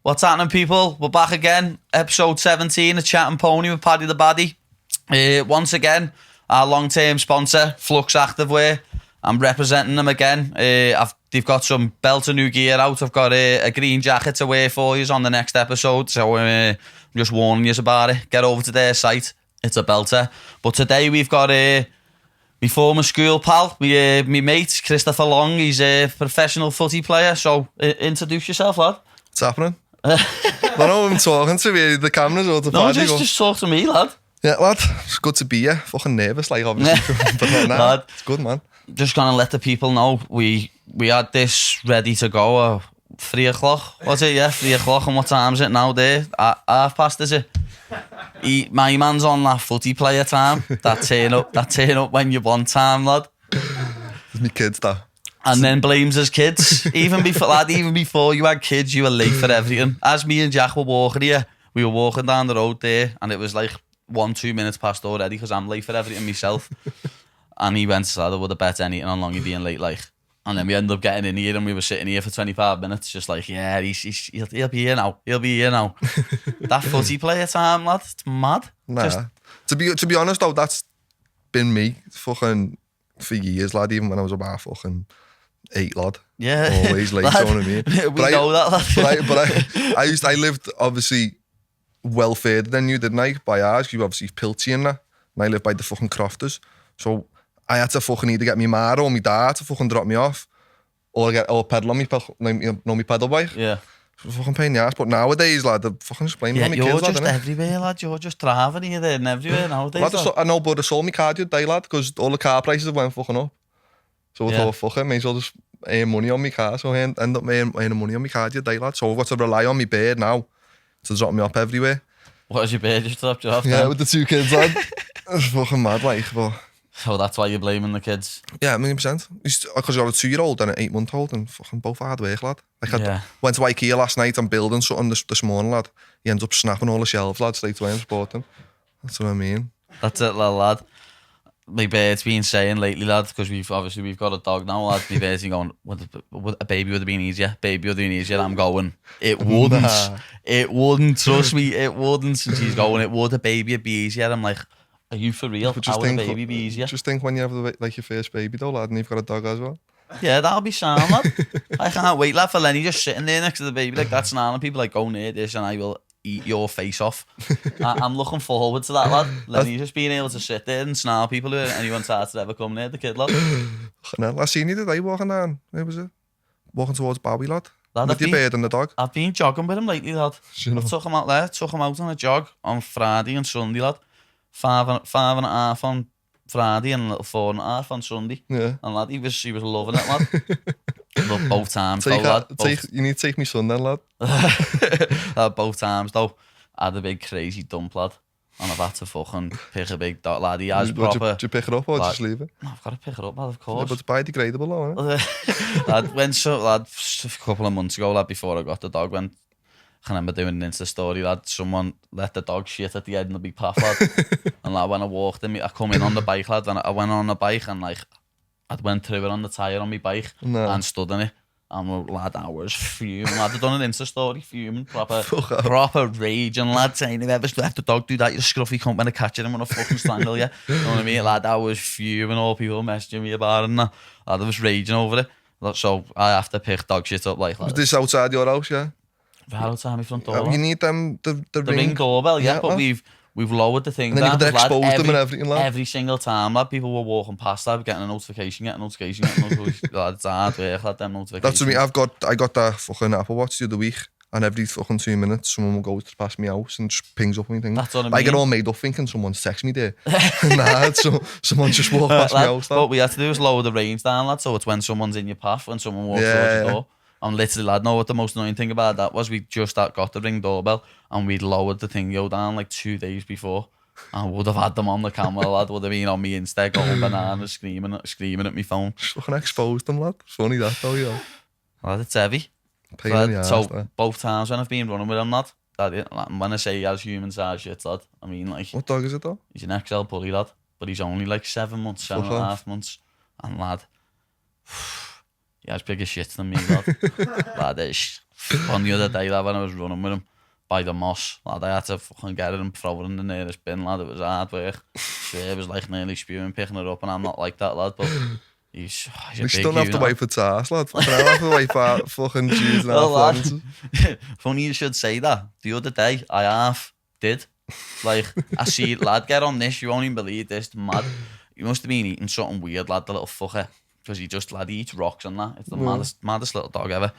What's happening, people? We're back again. Episode 17 of Chattin with Paddy The Baddy. Once again, our long-term sponsor, Flux Activewear. I'm representing them again. They've got some belter new gear out. I've got a green jacket to wear for you on the next episode. So I'm just warning you about it. Get over to their site. It's a belter. But today we've got my former school pal, my mate, Christopher Long. He's a professional footy player. So introduce yourself, lad. What's happening? I don't know who I'm talking to, the cameras or the party. No, just talk to me, lad. Yeah, lad, it's good to be here. Fucking nervous, like, obviously. But nah, lad, it's good, man. Just gonna let the people know we had this ready to go at 3 o'clock. Was it? Yeah, 3 o'clock. And what time is it now there? Half past, is it? My man's on that footy player time. That turn up when you want time, lad. It's me kids, that. And then blames his kids. Even before you had kids, you were late for everything. As me and Jack were walking here, we were walking down the road there, and it was like 1-2 minutes past already because I'm late for everything myself. And he went, I would have bet anything on long you being late, like. And then we ended up getting in here, and we were sitting here for 25 minutes, just like, yeah, he'll be here now. He'll be here now. That footy player time, lad, it's mad. Nah. To be honest, though, that's been me fucking for years, lad, even when I was about fucking 8, lad. Yeah. Always late, you know what I mean? We know that, lad. I lived, obviously, well further than you, didn't I? By ours, you obviously Pilty and that. And I lived by the fucking Crofters. So I had to fucking either get me ma or my dad to fucking drop me off, or pedal on my pedal bike. Yeah. It's a fucking pain in the ass. But nowadays, lad, they're fucking just blaming on my kids, lad. You're just everywhere, lad. You're just driving here, there and everywhere nowadays. Lad, I know, but I sold my car the other day, lad, because all the car prices went fucking up. So I thought, fuck it, may as well just earn money on my car. So I end up earning money on my car the other day, lad. So I've got to rely on my bird now to drop me up everywhere. What is your bird just dropped you off? Yeah, with the 2 kids, lad. It's fucking mad, like, but... So that's why you're blaming the kids? Yeah, 1,000,000%. Because I got a 2-year-old and an 8-month-old, and fucking both hard work, lad. Like, I went to IKEA last night, I'm building something this morning, lad. He ends up snapping all the shelves, lad, straight away and sporting. That's what I mean. That's it, lad. My bird's been saying lately, lad, because we've got a dog now, lad. My bird's been going, a baby would have been easier. Baby would have been easier. I'm going, it wouldn't. Nah. It wouldn't, trust me, it wouldn't. And she's going, it would, a baby would be easier. I'm like, are you for real? How would a baby be easier? Just think when you have like your first baby though, lad, and you've got a dog as well. Yeah, that'll be sound, lad. I can't wait, lad, for Lenny just sitting there next to the baby like that's now, and people like, go near this and I will eat your face off. I'm looking forward to that, lad. Lenny just being able to sit there and snarl people who anyone starts to ever come near the kid, lad. I seen you today walking down. Where was it? Walking towards Bowie, lad. With your bird and the dog. I've been jogging with him lately, lad. I took him out there, took him out on a jog on Friday and Sunday, lad. 5.5 on Friday and a little 4.5 on Sunday. Yeah. And lad, he was loving it, lad. But both times though, lad. You need to take me son then, lad. Both times though, I had a big crazy dump, lad. And I've had to fucking pick a big dog, lad. He has proper... Did you pick it up or just leave it? No, I've got to pick it up, lad, of course. Yeah, but it's biodegradable though, isn't it? Lad, a couple of months ago, lad, before I got the dog, when I remember doing an Insta story, lad, someone let the dog shit at the end of the big path, lad. And lad, when I walked in, I come in on the bike, lad, when I went on the bike and like, I went through it on the tyre on my bike and stood in it. And lad, I was fuming, lad. I'd done an Insta story, fuming, proper rage. And lad saying, if ever let the dog do that, you're a scruffy cunt when I catch it, I'm gonna fucking strangle you. You know what I mean? Lad, I was fuming, all people messaging me about it and that. Lad, I was raging over it. So I have to pick dog shit up like that. Was this outside your house, yeah? Right outside my front door. You need them, the ring doorbell, yeah, but we've lowered the thing and then down. You could expose them and everything, lad. Every single time, lad, people were walking past that, getting a notification. Lad, it's hard work, lad, them notifications. That's what I got that fucking Apple Watch the other week, and every fucking 2 minutes, someone will go past my house and just pings up anything. That's what I mean. I get all made up thinking someone's text me there. Nah, someone just walked past my house. What we had to do is lower the range down, lad, so it's when someone's in your path, when someone walks towards the door. And literally, lad, know what the most annoying thing about that was? We just got the ring doorbell and we'd lowered the thing down like 2 days before. I would have had them on the camera, lad. Would have been on me instead, going bananas, screaming at my phone. Just fucking exposed them, lad. It's funny that though, yo. Lad, it's heavy. So both times when I've been running with him, lad, when I say he has human size shit, lad, I mean like... What dog is it though? He's an XL bully, lad. But he's only like 7 months, 7.5 months. And lad... He has bigger shit than me, lad. Lad is On the other day, lad, when I was running with him by the moss, lad, I had to fucking get it and throw it in the nearest bin, lad. It was hard work. It was like nearly spewing, picking it up, and I'm not like that, lad, but he's a You big don't have to wipe its ass, lad. Fucking hell, I have to wipe out fucking cheese and well, lad, half. funny you should say that. The other day, I half did. Like, I see, lad, get on this, you won't even believe this, it's mad. He must have been eating something weird, lad, the little fucker. Because he just, lad, he eats rocks and that. It's the maddest little dog ever.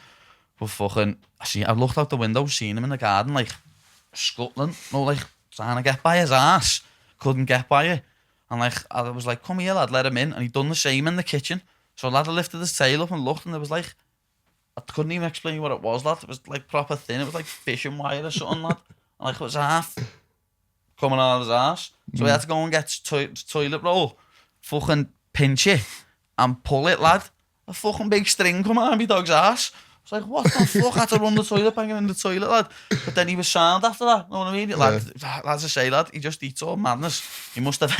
But fucking, I looked out the window, seen him in the garden, like, scuttling, like, trying to get by his ass. Couldn't get by it. And, like, I was like, come here, lad, let him in. And he'd done the same in the kitchen. So, lad, I lifted his tail up and looked, and there was, like, I couldn't even explain what it was, lad. It was, like, proper thin. It was, like, fishing wire or something, lad. And, like, it was half coming out of his ass. So we had to go and get toilet roll, fucking pinch it, and pull it, lad. A fucking big string come out of my dog's ass. I was like, what the fuck? I had to run the toilet, bang him in the toilet, lad. But then he was sound after that, know what I mean? Lad, as I say, lad, he just eats all madness. He must have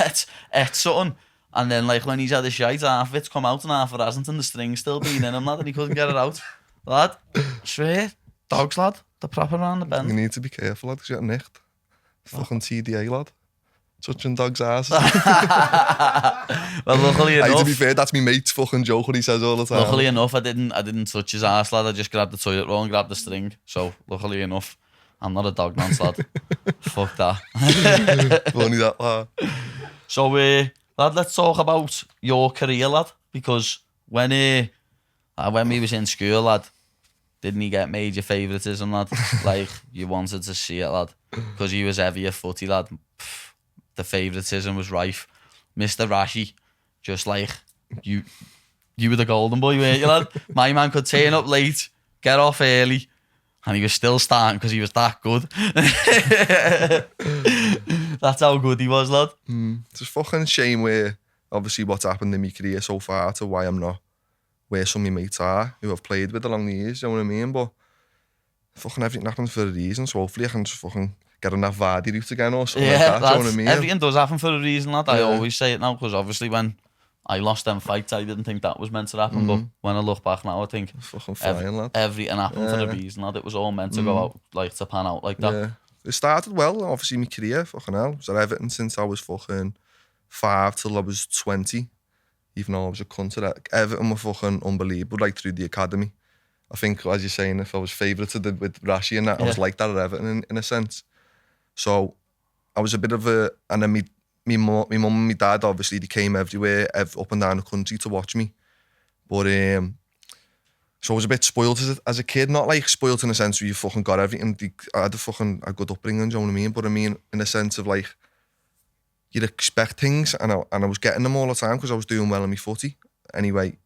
ate something. And then, like, when he's had a shite, half of it's come out and half it hasn't, and the string's still been in him, lad, and he couldn't get it out. Lad, I swear, dogs, lad, they're proper around the bend. You need to be careful, lad, because you're nicht. Fucking TDA, lad. Touching dogs' asses. Well, luckily enough. To be fair, that's me mate's fucking joke what he says all the time. Luckily enough, I didn't touch his ass, lad. I just grabbed the toilet roll and grabbed the string. So, luckily enough, I'm not a dog nonce, lad. Fuck that. Funny that, lad. So, lad, let's talk about your career, lad. Because when we was in school, lad, didn't he get major favouritism, lad? Like, you wanted to see it, lad. Because he was heavier footy, lad. The favouritism was rife. Mr. Rashi, just like, you were the golden boy, weren't you, lad? My man could turn up late, get off early, and he was still starting because he was that good. That's how good he was, lad. It's a fucking shame where, obviously, what's happened in my career so far to why I'm not where some of my mates are, who I've played with along the years, you know what I mean? But fucking everything happens for a reason, so hopefully I can just fucking get on that Vardy route again or something like that, you know what I mean? Everything does happen for a reason, lad. I always say it now, because obviously when I lost them fights, I didn't think that was meant to happen, but when I look back now, I think fucking flying, lad. Everything happened for a reason, lad. It was all meant to go out, like, to pan out like that. Yeah. It started well, obviously, my career, fucking hell. I was at Everton since I was fucking 5 till I was 20. Even though I was a cunt at that. Everton were fucking unbelievable, like, through the academy. I think, as you're saying, if I was favourited with Rashi and that, I was like that at Everton in a sense. So I was a bit of a... And then my mum and my dad, obviously, they came everywhere, up and down the country to watch me. But, so I was a bit spoiled as a kid. Not, like, spoiled in a sense where you fucking got everything. I had a good upbringing, do you know what I mean? But I mean, in a sense of, like, you'd expect things, and I was getting them all the time because I was doing well in my footy. Anyway,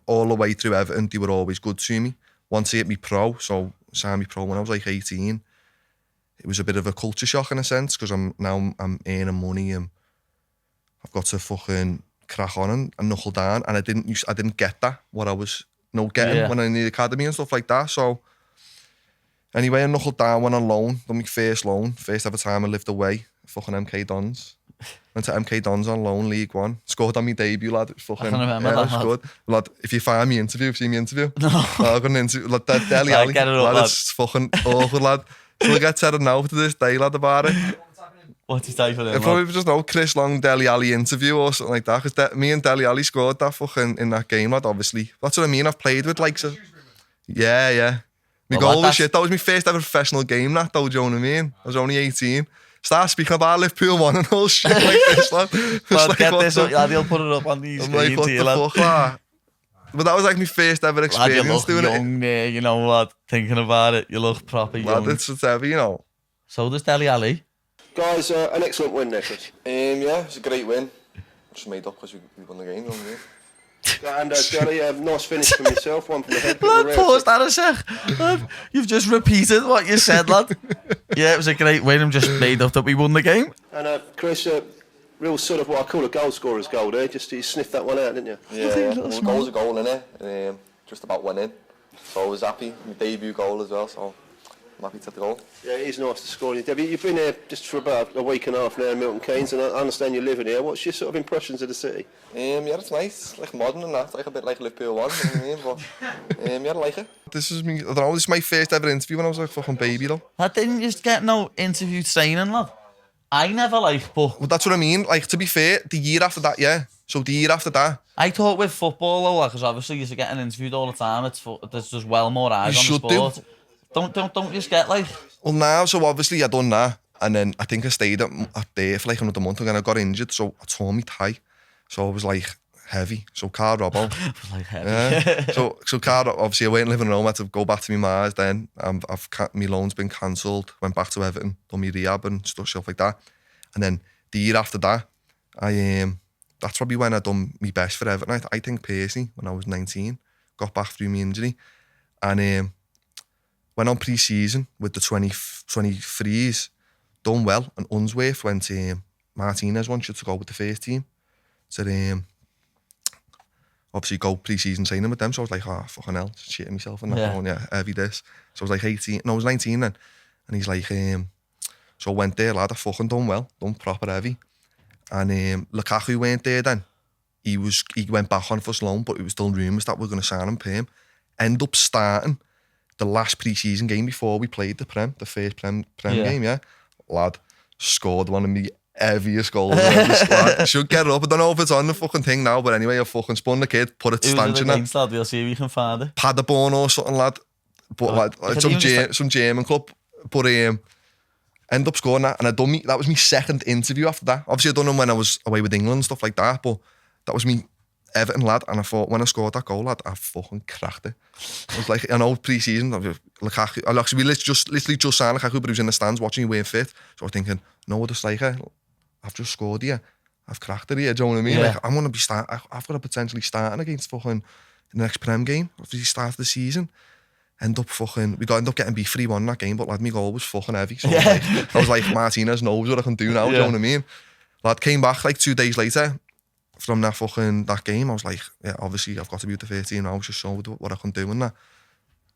all the way through Everton, they were always good to me. Once I hit me pro, so signed me pro when I was like 18, it was a bit of a culture shock in a sense, because I'm earning money and I've got to fucking crack on and knuckle down, and I didn't get that, what I was getting when I in the academy and stuff like that. So anyway, I knuckled down, went on loan, done my first loan, first ever time I lived away. Fucking MK Dons. Went to MK Dons on loan, League One. Scored on my debut, lad. Fucking, I can remember that, lad. Good. Lad, if you find me interview, have you seen me interview? No. I got an interview. Lad, Deli Alley. Get it up, lad. It's fucking awkward, lad. Still get said now to this day, lad, about it. What's his title then, If I just know Chris Long Deli Alley interview or something like that, because me and Deli Alley scored that fucking in that game, lad, obviously. That's what I mean. I've played with, like, so... Yeah. My goal was shit. That was my first ever professional game, that, though, do you know what I mean? I was only 18. Start speaking about Liverpool 1 and all shit like this, lad. Well, like, get this up, lad, he'll put it up on these I'm like, what the fuck, lad? But that was like my first ever experience, lad, you look young there, you know, lad, thinking about it, you look proper young. Lad, it's whatever, you know. So does Deli Alley. Guys, an excellent win, Nicholas. Yeah, it's a great win. Just made up because we won the game, you know what I mean? And Deli, nice finish from yourself, one from the head. Lad, pause that a sec. Lad, you've just repeated what you said, lad. Yeah, it was a great win. I'm just made up that we won the game. And Chris, real sort of what I call a goal scorer's goal there. Just you sniffed that one out, didn't you? Yeah. Well, goal's a goal, innit? Just about went in. So I was happy. My debut goal as well, so I'm happy to go. Yeah, it is nice to score in your debut. You've been here just for about a week and a half now in Milton Keynes, and I understand you're living here. What's your sort of impressions of the city? Yeah, it's nice, like modern and that, like a bit like Liverpool one, you know what I mean? But yeah, I like it. This is me. I don't know. This is my first ever interview when I was like fucking baby though. That didn't just get no interview training, lad. I never like, but Well, that's what I mean. Like, to be fair, the year after that, yeah. So the year after that, I thought with football though, because obviously you're getting interviewed all the time. There's just well more eyes on the sport. Don't just get like. Well, now, so obviously I done that, and then I think I stayed at there for like another month, and then I got injured, so I tore my thigh. So I was like heavy. So car robbo. Like heavy. Yeah. so car, obviously I weren't living at home. I had to go back to my ma's. Then my loan's been cancelled. Went back to Everton, done my rehab and stuff like that. And then the year after that, that's probably when I done my best for Everton. I think personally, when I was 19, got back through my injury, and went on pre-season with the 23s, done well, and Unsworth went Martinez wants you to go with the first team. So obviously go pre-season training with them, so I was like, oh fucking hell, shitting myself and that. Yeah, heavy this. So I was like 18, no I was 19 then, and he's like, so I went there, lad, I fucking done well, done proper heavy. And Lukaku weren't there then. He went back on for loan, but it was still rumours that we were going to sign him, pay him. End up starting the last pre-season game before we played the first Prem game, yeah. Lad, scored one of me heaviest goals. Lad, should get it up. I don't know if it's on the fucking thing now, but anyway, I fucking spun the kid, put it stanchion in. Lad, we'll see if we can find it. Paderborn or something, lad. But like some German club. But end up scoring that, and that was my second interview after that. Obviously I done them when I was away with England and stuff like that, but that was me Everton lad, and I thought when I scored that goal, lad, I fucking cracked it. I was like, I know pre-season, Lukaku, we literally just signed Lukaku, but he was in the stands watching, he weren't fit. So I was thinking, no other striker, I've just scored here, I've cracked it here, do you know what I mean? Yeah. Like, I'm going to be I've got to potentially starting against fucking the next Prem game, after the start of the season. We end up getting beat 3-1 that game, but lad, my goal was fucking heavy. So I was like, Martinez knows what I can do now, do you know what I mean? Lad came back like 2 days later from that game. I was like, yeah, obviously I've got to be with the 13 now, I was just showed what I can do and that.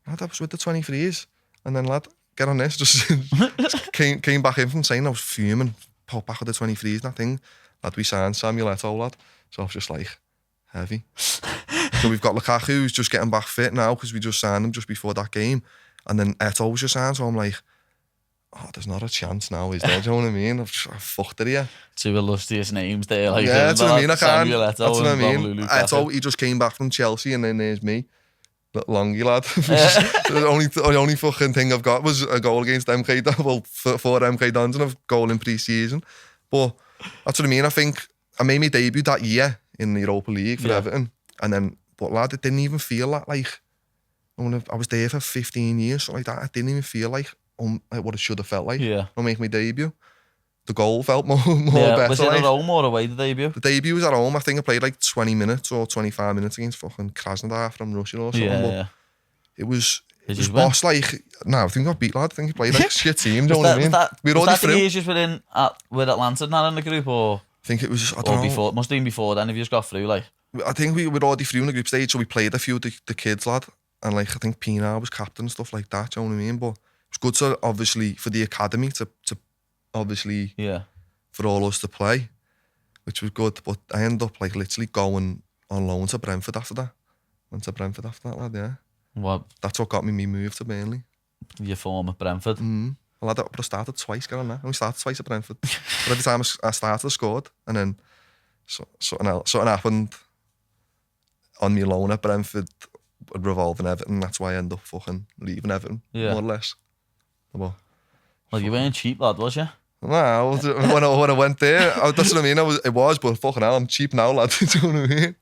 Lad, I was with the 23s, and then lad, get on this, just came back in from saying I was fuming, pop back with the 23s, that thing. Lad, we signed Samuel Eto'o, lad. So I was just like, heavy. So we've got Lukaku, who's just getting back fit now because we just signed him just before that game. And then Eto'o was just signed, so I'm like, oh, there's not a chance now, is there? Do you know what I mean? I've fucked it here. Two illustrious names there. Like, yeah, that's what I mean. That's what I mean. Eto'o, he just came back from Chelsea, and then there's me. Little longy lad. The only fucking thing I've got was a goal against MK, well, for MK Dons, and a goal in pre-season. But that's what I mean. I think I made my debut that year in the Europa League for Everton. And then, but lad, it didn't even feel like I was there for 15 years, something like that. It didn't even feel like what it should have felt like. Yeah. I'll make my debut. The goal felt more better. Was it at home or away, the debut? The debut was at home. I think I played like 20 minutes or 25 minutes against fucking Krasnodar from Russia or something. But it was boss like, no, I think I got beat, lad. I think he played like shit team, do you know what I mean? We were already through. Was that the years you were in with Atlanta now in the group, or? I think it was, I don't know. Before, it must have been before then if you just got through, like. I think we were already through in the group stage, so we played a few of the kids, lad. And like, I think Pina was captain and stuff like that, do you know what I mean? But it was good to, obviously, for the academy to obviously, for all us to play, which was good. But I ended up like literally going on loan to Brentford after that. Went to Brentford after that, lad, yeah. What? That's what got me move to Burnley. Your form at Brentford? Well, I started twice, get on that. I only started twice at Brentford. But every time I started, I scored. And then something happened on my loan at Brentford, revolving Everton. That's why I ended up fucking leaving Everton, more or less. Well, you weren't cheap, lad, was you? Nah, when I went there, that's what I mean. It was, but fucking hell, I'm cheap now, lad. Do you know what I mean?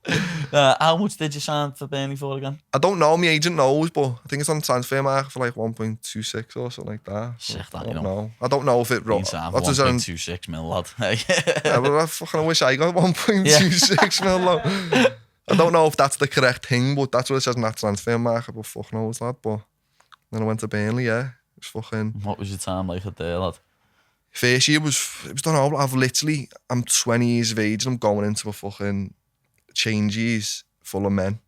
How much did you sign for Burnley for again? I don't know, my agent knows, but I think it's on transfer market for like 1.26 or something like that. Sick that, I don't know. I don't know if it... 1.26 mil, lad. Yeah, but I fucking wish I got 1.26 mil, lad. I don't know if that's the correct thing, but that's what it says in that transfer market, but fuck knows, lad. But then I went to Burnley, yeah. It was fucking... What was your time like at there, lad? First year was, don't know, I'm 20 years of age and I'm going into a fucking changes full of men.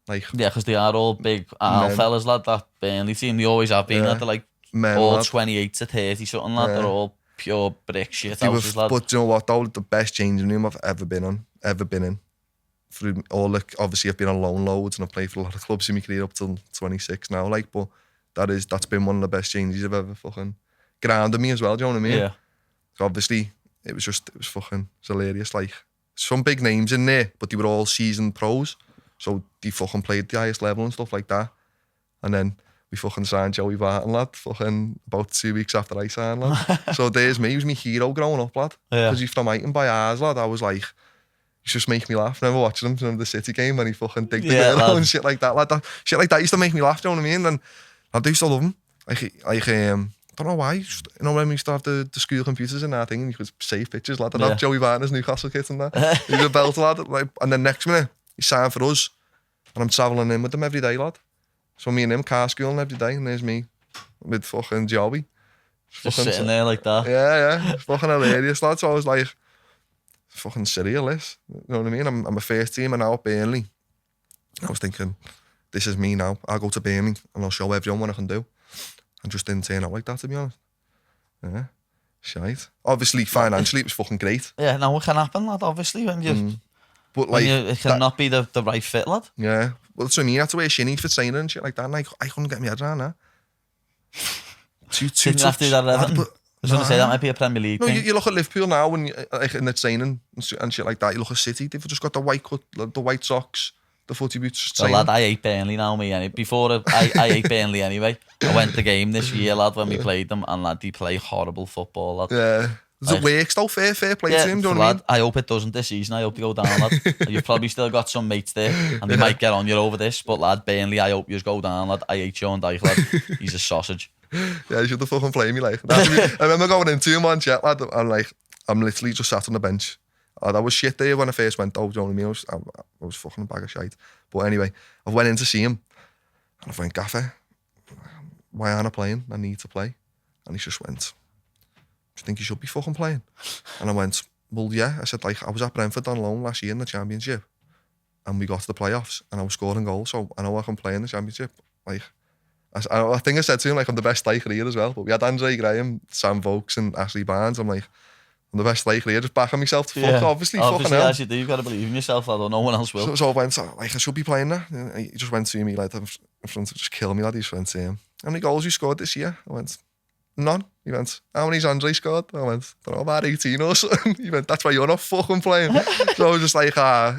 Like, yeah, because they are all big fellas, lad, that Burnley team. They always have been, lad. They're like Men, all lad. 28 to 30 something, lad. They're all pure brick shit houses, lad. But you know what, though? The best changing room I've ever been in. Through all the, obviously I've been on loan loads and I've played for a lot of clubs in my career up till 26 now, like, but that's been one of the best changes I've ever fucking grounded me as well, do you know what I mean? Yeah. So obviously it was hilarious, like, some big names in there, but they were all seasoned pros, so they fucking played the highest level and stuff like that. And then we fucking signed Joey Barton, lad, fucking about 2 weeks after I signed, lad. So there's me, he was my hero growing up, lad, because he's from Aiton by ours, lad. I was like, he just make me laugh. Never watching him from the City game when he fucking digged the girl and shit like that, lad. Shit like that used to make me laugh, do you know what I mean? And I do still love him. Like don't know why. Just, you know, when we used to have the school computers and that thing, and you could save pictures, lad. I'd have Joey Barton's Newcastle kit and that. He's a belt, lad. Like, and then next minute, he signed for us, and I'm travelling in with him every day, lad. So me and him car schooling every day, and there's me with fucking Joey. Just sitting there like that. Yeah. It's fucking hilarious, lad. So I was like, fucking surreal, this. You know what I mean? I'm a first team and now at Burnley. I was thinking, this is me now. I'll go to Burnley and I'll show everyone what I can do. And just didn't turn out like that, to be honest. Yeah, shite. Obviously, financially, it was fucking great. Yeah, now it can happen, lad, obviously, when you... But like... it cannot be the right fit, lad. Yeah. Well, that's what I mean. I had to wear shinnies for training and shit like that, and I couldn't get my head around that. Didn't have to do that at Everton. I was going to say, that might be a Premier League thing. You look at Liverpool now, when like, in the training and shit like that, you look at City, they've just got the white cut, the white socks, the footy boots. Well, lad, I hate Burnley now, me. And before, I hate Burnley anyway. I went to the game this year, lad, when we played them, and lad, they play horrible football, lad. Yeah. It works though, fair play to him, don't you? I hope it doesn't this season. I hope they go down, lad. You've probably still got some mates there, and they might get on you over this, but lad, Burnley, I hope you go down, lad. I hate Sean Dyche, lad. He's a sausage. Yeah, you should have fucking played me, like. I remember going in 2 months, yeah, lad, and like, I'm literally just sat on the bench. That was shit there when I first went out, do you know what I mean? I was fucking a bag of shite. But anyway, I went in to see him, and I went, Gaffer, why aren't I playing? I need to play. And he just went, do you think you should be fucking playing? And I went, well, yeah. I said, like, I was at Brentford on loan last year in the Championship, and we got to the playoffs, and I was scoring goals, so I know I can play in the Championship. Like, I think I said to him, like, I'm the best striker here as well. But we had Andre Graham, Sam Vokes, and Ashley Barnes. I'm like, I'm the best striker here, just backing myself to fuck, obviously fucking hell. As you do, you've got to believe in yourself, lad, or no one else will. So I went, like, I should be playing that. And he just went to me, like, in front of just kill me, lad. He just went to him, how many goals you scored this year? I went, none. He went, how many's Andre scored? I went, I don't know, about 18 or something. He went, that's why you're not fucking playing. So I was just like,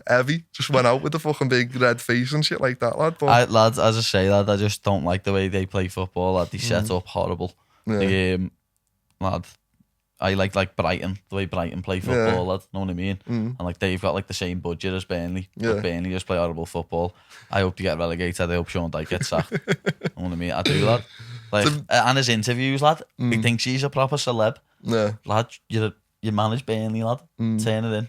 heavy. Just went out with the fucking big red face and shit like that, lad. But lads, as I say, lad, I just don't like the way they play football, lad. They set up horrible. Yeah. Lad, I like Brighton, the way Brighton play football, lad. Know what I mean? And like they've got like the same budget as Burnley. But Burnley just play horrible football. I hope they get relegated. I hope Sean Dyche gets sacked. Know what I mean? I do, lad. Like, and his interviews, lad, he thinks he's a proper celeb. Yeah. Lad, you manage Burnley, lad. Turn it in.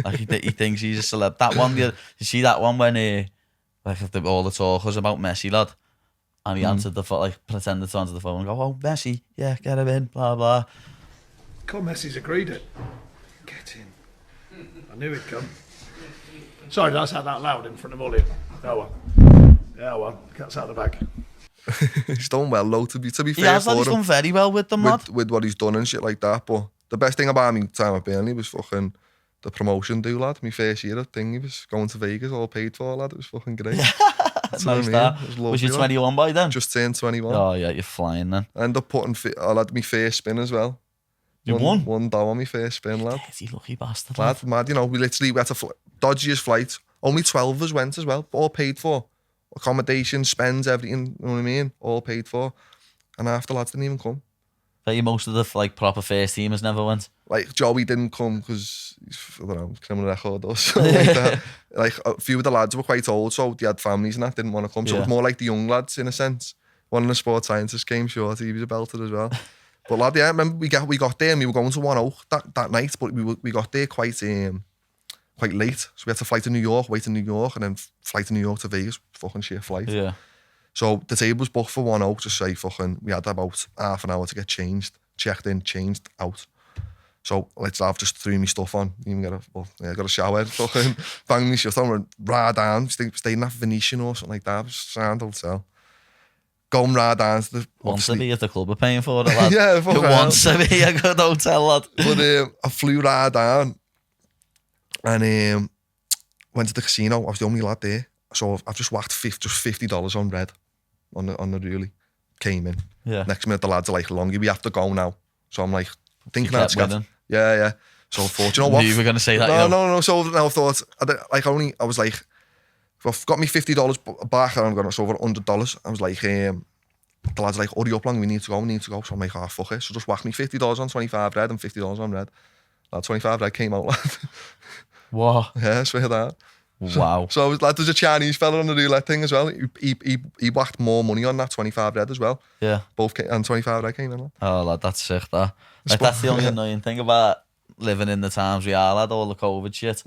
Like he thinks he's a celeb. That one, you see that one when like all the talk was about Messi, lad, and he answered the phone, like pretended to answer the phone and go, oh, Messi, yeah, get him in, blah blah. Come, Messi's agreed it. Get in. I knew he'd come. Sorry, did I say that loud in front of all of you? Yeah, well, cat's out of the bag. He's done well, though, to be fair. Yeah, he's done very well with them, lad. With what he's done and shit like that. But the best thing about me time at Burnley was fucking the promotion do, lad. My first year at thing, he was going to Vegas, all paid for, lad. It was fucking great. Nice that. Was you 21 by then? Just turned 21. Oh yeah, you're flying then. I ended up putting, I had my first spin as well. You won? One down on my first spin, lad. Dirty lucky bastard, lad. Mad, you know, we had to dodgiest flight. Only 12 of us went as well, all paid for. Accommodation, spends, everything, you know what I mean? All paid for. And half the lads didn't even come. Bet you most of the like proper first teamers never went. Like Joey didn't come because he's, I don't know, criminal record or something like that. Like a few of the lads were quite old, so they had families and that, didn't want to come. So it was more like the young lads in a sense. One of the sports scientists came short, he was a belter as well. But lad, yeah, I remember we got there and we were going to One Oak that night, but we got there quite late. So we had to fly to New York, wait in New York, and then fly to New York to Vegas. Fucking shit flight. Yeah. So the table was booked for One Oak, just say fucking, we had about half an hour to get changed, checked in, changed out. So I've just threw my stuff on, even got a shower, fucking banged my shit on, right down, stayed in that Venetian or something like that, it was a sound hotel. going right down to the... Wants to be at the club are paying for it, lad. Yeah, Who wants to be a good hotel, lad? But I flew right down and went to the casino. I was the only lad there. So I've just whacked $50 on red on the really. Came in. Yeah. Next minute the lads are like, Longy, we have to go now. So I'm like, thinking You that's kept winning. Yeah. So I thought, you know what? Knew you were going to say that, No. So now I thought, I was like, if I've got me $50 back and I'm going to over $100. I was like, the lads are like, hurry up, Long, we need to go. So I'm like, fuck it. So just whack me $50 on 25 red and $50 on red. That 25 red came out, lad. What? Yeah, I swear that. Wow. So I was like, there's a Chinese fella on the roulette thing as well. He whacked more money on that 25 red as well. Yeah. And 25 red came in, lad. Oh, lad, that's sick, that. Like, that's the only annoying thing about living in the times we are, lad, all the COVID shit.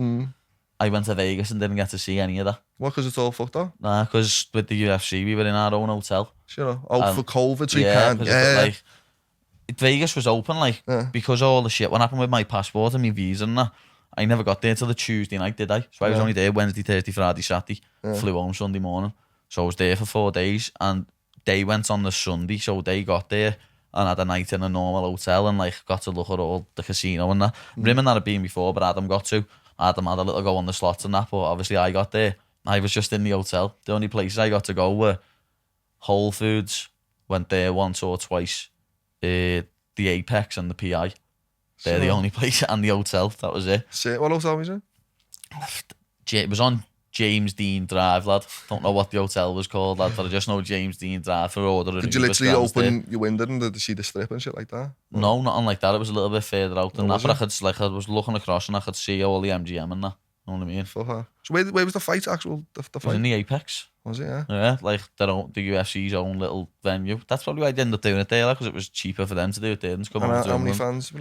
I went to Vegas and didn't get to see any of that. What, because it's all fucked up? Nah, because with the UFC, we were in our own hotel. Sure. For COVID, so yeah, you can't. like, Vegas was open, like, because all the shit, what happened with my passport and my visa and that, I never got there till the Tuesday night, did I? So I was only there Wednesday, Thursday, Friday, Saturday. Flew home Sunday morning. So I was there for 4 days and they went on the Sunday. So they got there and had a night in a normal hotel and like got to look at all the casino and that. Rimmen had been before, but Adam got to. Adam had a little go on the slots and that, but obviously I got there. I was just in the hotel. The only places I got to go were Whole Foods, went there once or twice, the Apex and the PI. They're the only place, and the hotel, that was it. What hotel was it? It was on James Dean Drive, lad. Don't know what the hotel was called, lad, but I just know James Dean Drive for ordering. Did you literally open your window and did you see the strip and shit like that? No, nothing like that. It was a little bit further out than that, but it? I was looking across and I could see all the MGM and that. You know what I mean? Fuck her. So where was the fight, the It was fight? in the Apex. Was it, yeah? Yeah, like the UFC's own little venue. That's probably why I ended up doing it there, because it was cheaper for them to do it there than to come over to How many England. fans?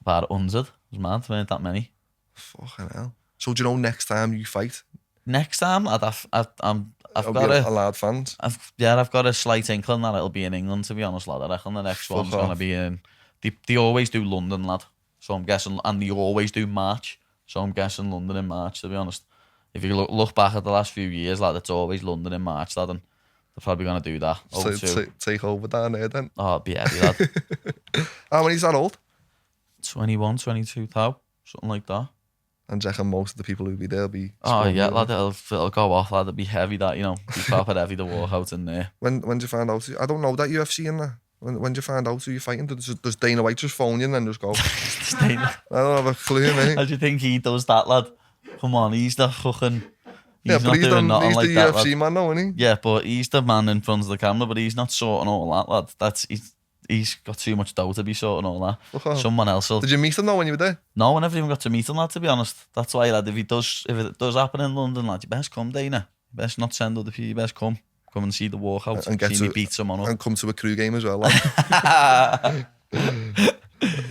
About 100. It was mad, there weren't that many. Fucking hell. So do you know next time you fight? Next time, I've got a lad fans. I've got a slight inkling that it'll be in England, to be honest, lad. I reckon the next one's going to be in... They always do London, lad. So I'm guessing... And they always do March. So I'm guessing London in March, to be honest. If you look back at the last few years, lad, it's always London in March, lad. And they're probably going to do that. Take over down there, then. Oh, it'd be heavy, lad. How many is that old? 21, 22 thou. Something like that. And do you reckon most of the people who'll be there will be... Oh, yeah, lad. It'll go off, lad. It'll be heavy, that, you know. Be proper heavy to walk out in there. When did you find out? I don't know that UFC in there. When did you find out who you're fighting? Does Dana White just phone you and then just go? I don't have a clue, mate. How do you think he does that, lad? Come on, he's the fucking... He's not doing nothing he's like the that, UFC lad. man now, isn't he? Yeah, but he's the man in front of the camera, but he's not sorting all that, lad. He's got too much dough to be sorting all that. Okay. Someone else will... Did you meet him though when you were there? No, I never even got to meet him, lad, to be honest. That's why, lad, if it does happen in London, lad, you best come, Dana. You best not send other people, you best come. Come and see the walkout And get see to, me beat someone up. And come to a crew game as well, lad.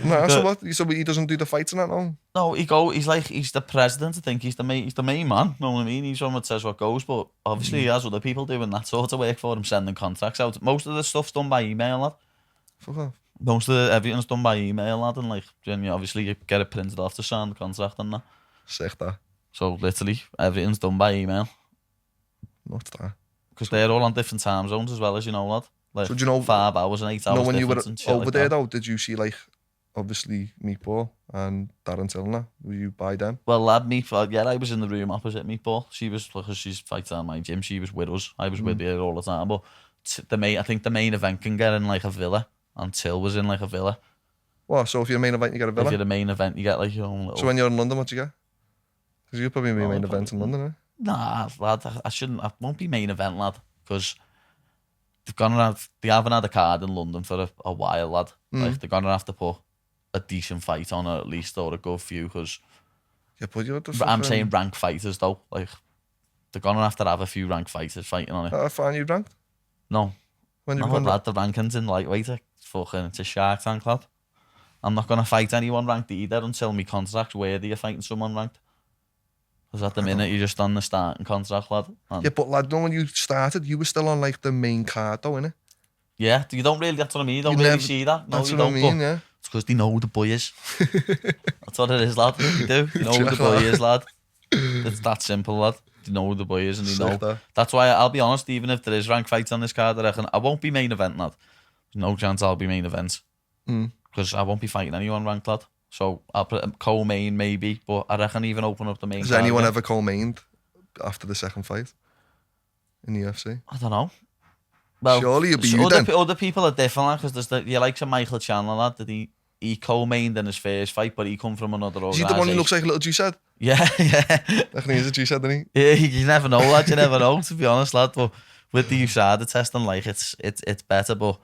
No, so he doesn't do the fights and that, no? No, he's the president. I think he's the main man. Know what I mean? He's the one that says what goes. But obviously he has other people doing that sort of work for him, sending contracts out. Most of the stuff's done by email, lad. Fuck off. Most of everything's done by email, lad, and like obviously you get it printed off to sign the contract and that. Sick that. So literally everything's done by email. What's that? Because they're all on different time zones as well, as you know, lad. Like so do you know 5 hours and 8 hours. No, when you were over like there that. though, did you see like obviously Meatball and Darren Tillner? Were you by them? Well, lad, Meatball, yeah, I was in the room opposite Meatball. She was, because she's fighting at my gym, she was with us. I was with her all the time. But I think the main event can get in like a villa, and Till was in like a villa. What? So if you're a main event, you get a villa? If you're the main event, you get like your own little... So when you're in London, what do you get? Because you'll probably be main event in London, eh? Nah, lad, I won't be main event, lad, because they haven't had a card in London for a while, lad. Like, they're gonna have to put a decent fight on, or at least, or a good few, because yeah, but you're I'm saying rank fighters though. Like, they're gonna have to have a few rank fighters fighting on it. I find you ranked? No. When you lad, the rankings in lightweight it's a Shark Tank, lad. I'm not gonna fight anyone ranked either until my contract's worthy of fighting someone ranked. Because at the minute you're just on the starting contract, lad. Yeah, but lad, no, when you started, you were still on like the main card though, innit? Yeah, you don't really, that's what I mean, you don't really see that. No, that's you what don't, I mean, yeah. It's because they know who the boy is. That's what it is, lad. You do. You know who the boy is, lad. It's that simple, lad. they know the boys and they Sick, know. that. That's why I'll be honest, even if there is rank fights on this card, I reckon I won't be main event, lad. There's no chance I'll be main event. Because I won't be fighting anyone ranked, lad. So I'll put co-main maybe, but I reckon even open up the main Has card anyone again. ever co-mained after the second fight in the UFC? I don't know. Well, Surely you'll be you then. other people are different, because there's you like Michael Chandler, lad, that he co-mained in his first fight, but he come from another Is he organisation. the one who looks like a little G-Shed? Yeah, yeah. I reckon he's a G-Shed, isn't he? Yeah, you never know, lad. You never know, to be honest, lad. But with the USADA testing, like it's better. But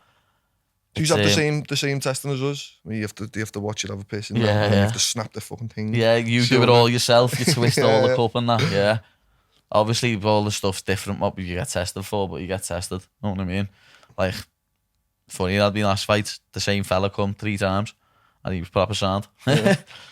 Do you have the same testing as us? Where you have to watch it have a piss in there, and you have to snap the fucking thing. Yeah, you do it all yourself. You twist all the Yeah. cup and that. Yeah. Obviously, all the stuff's different what you get tested for, but you get tested. Know what I mean? Like, funny, that'd be last fight. The same fella come 3 times. And he was proper sound.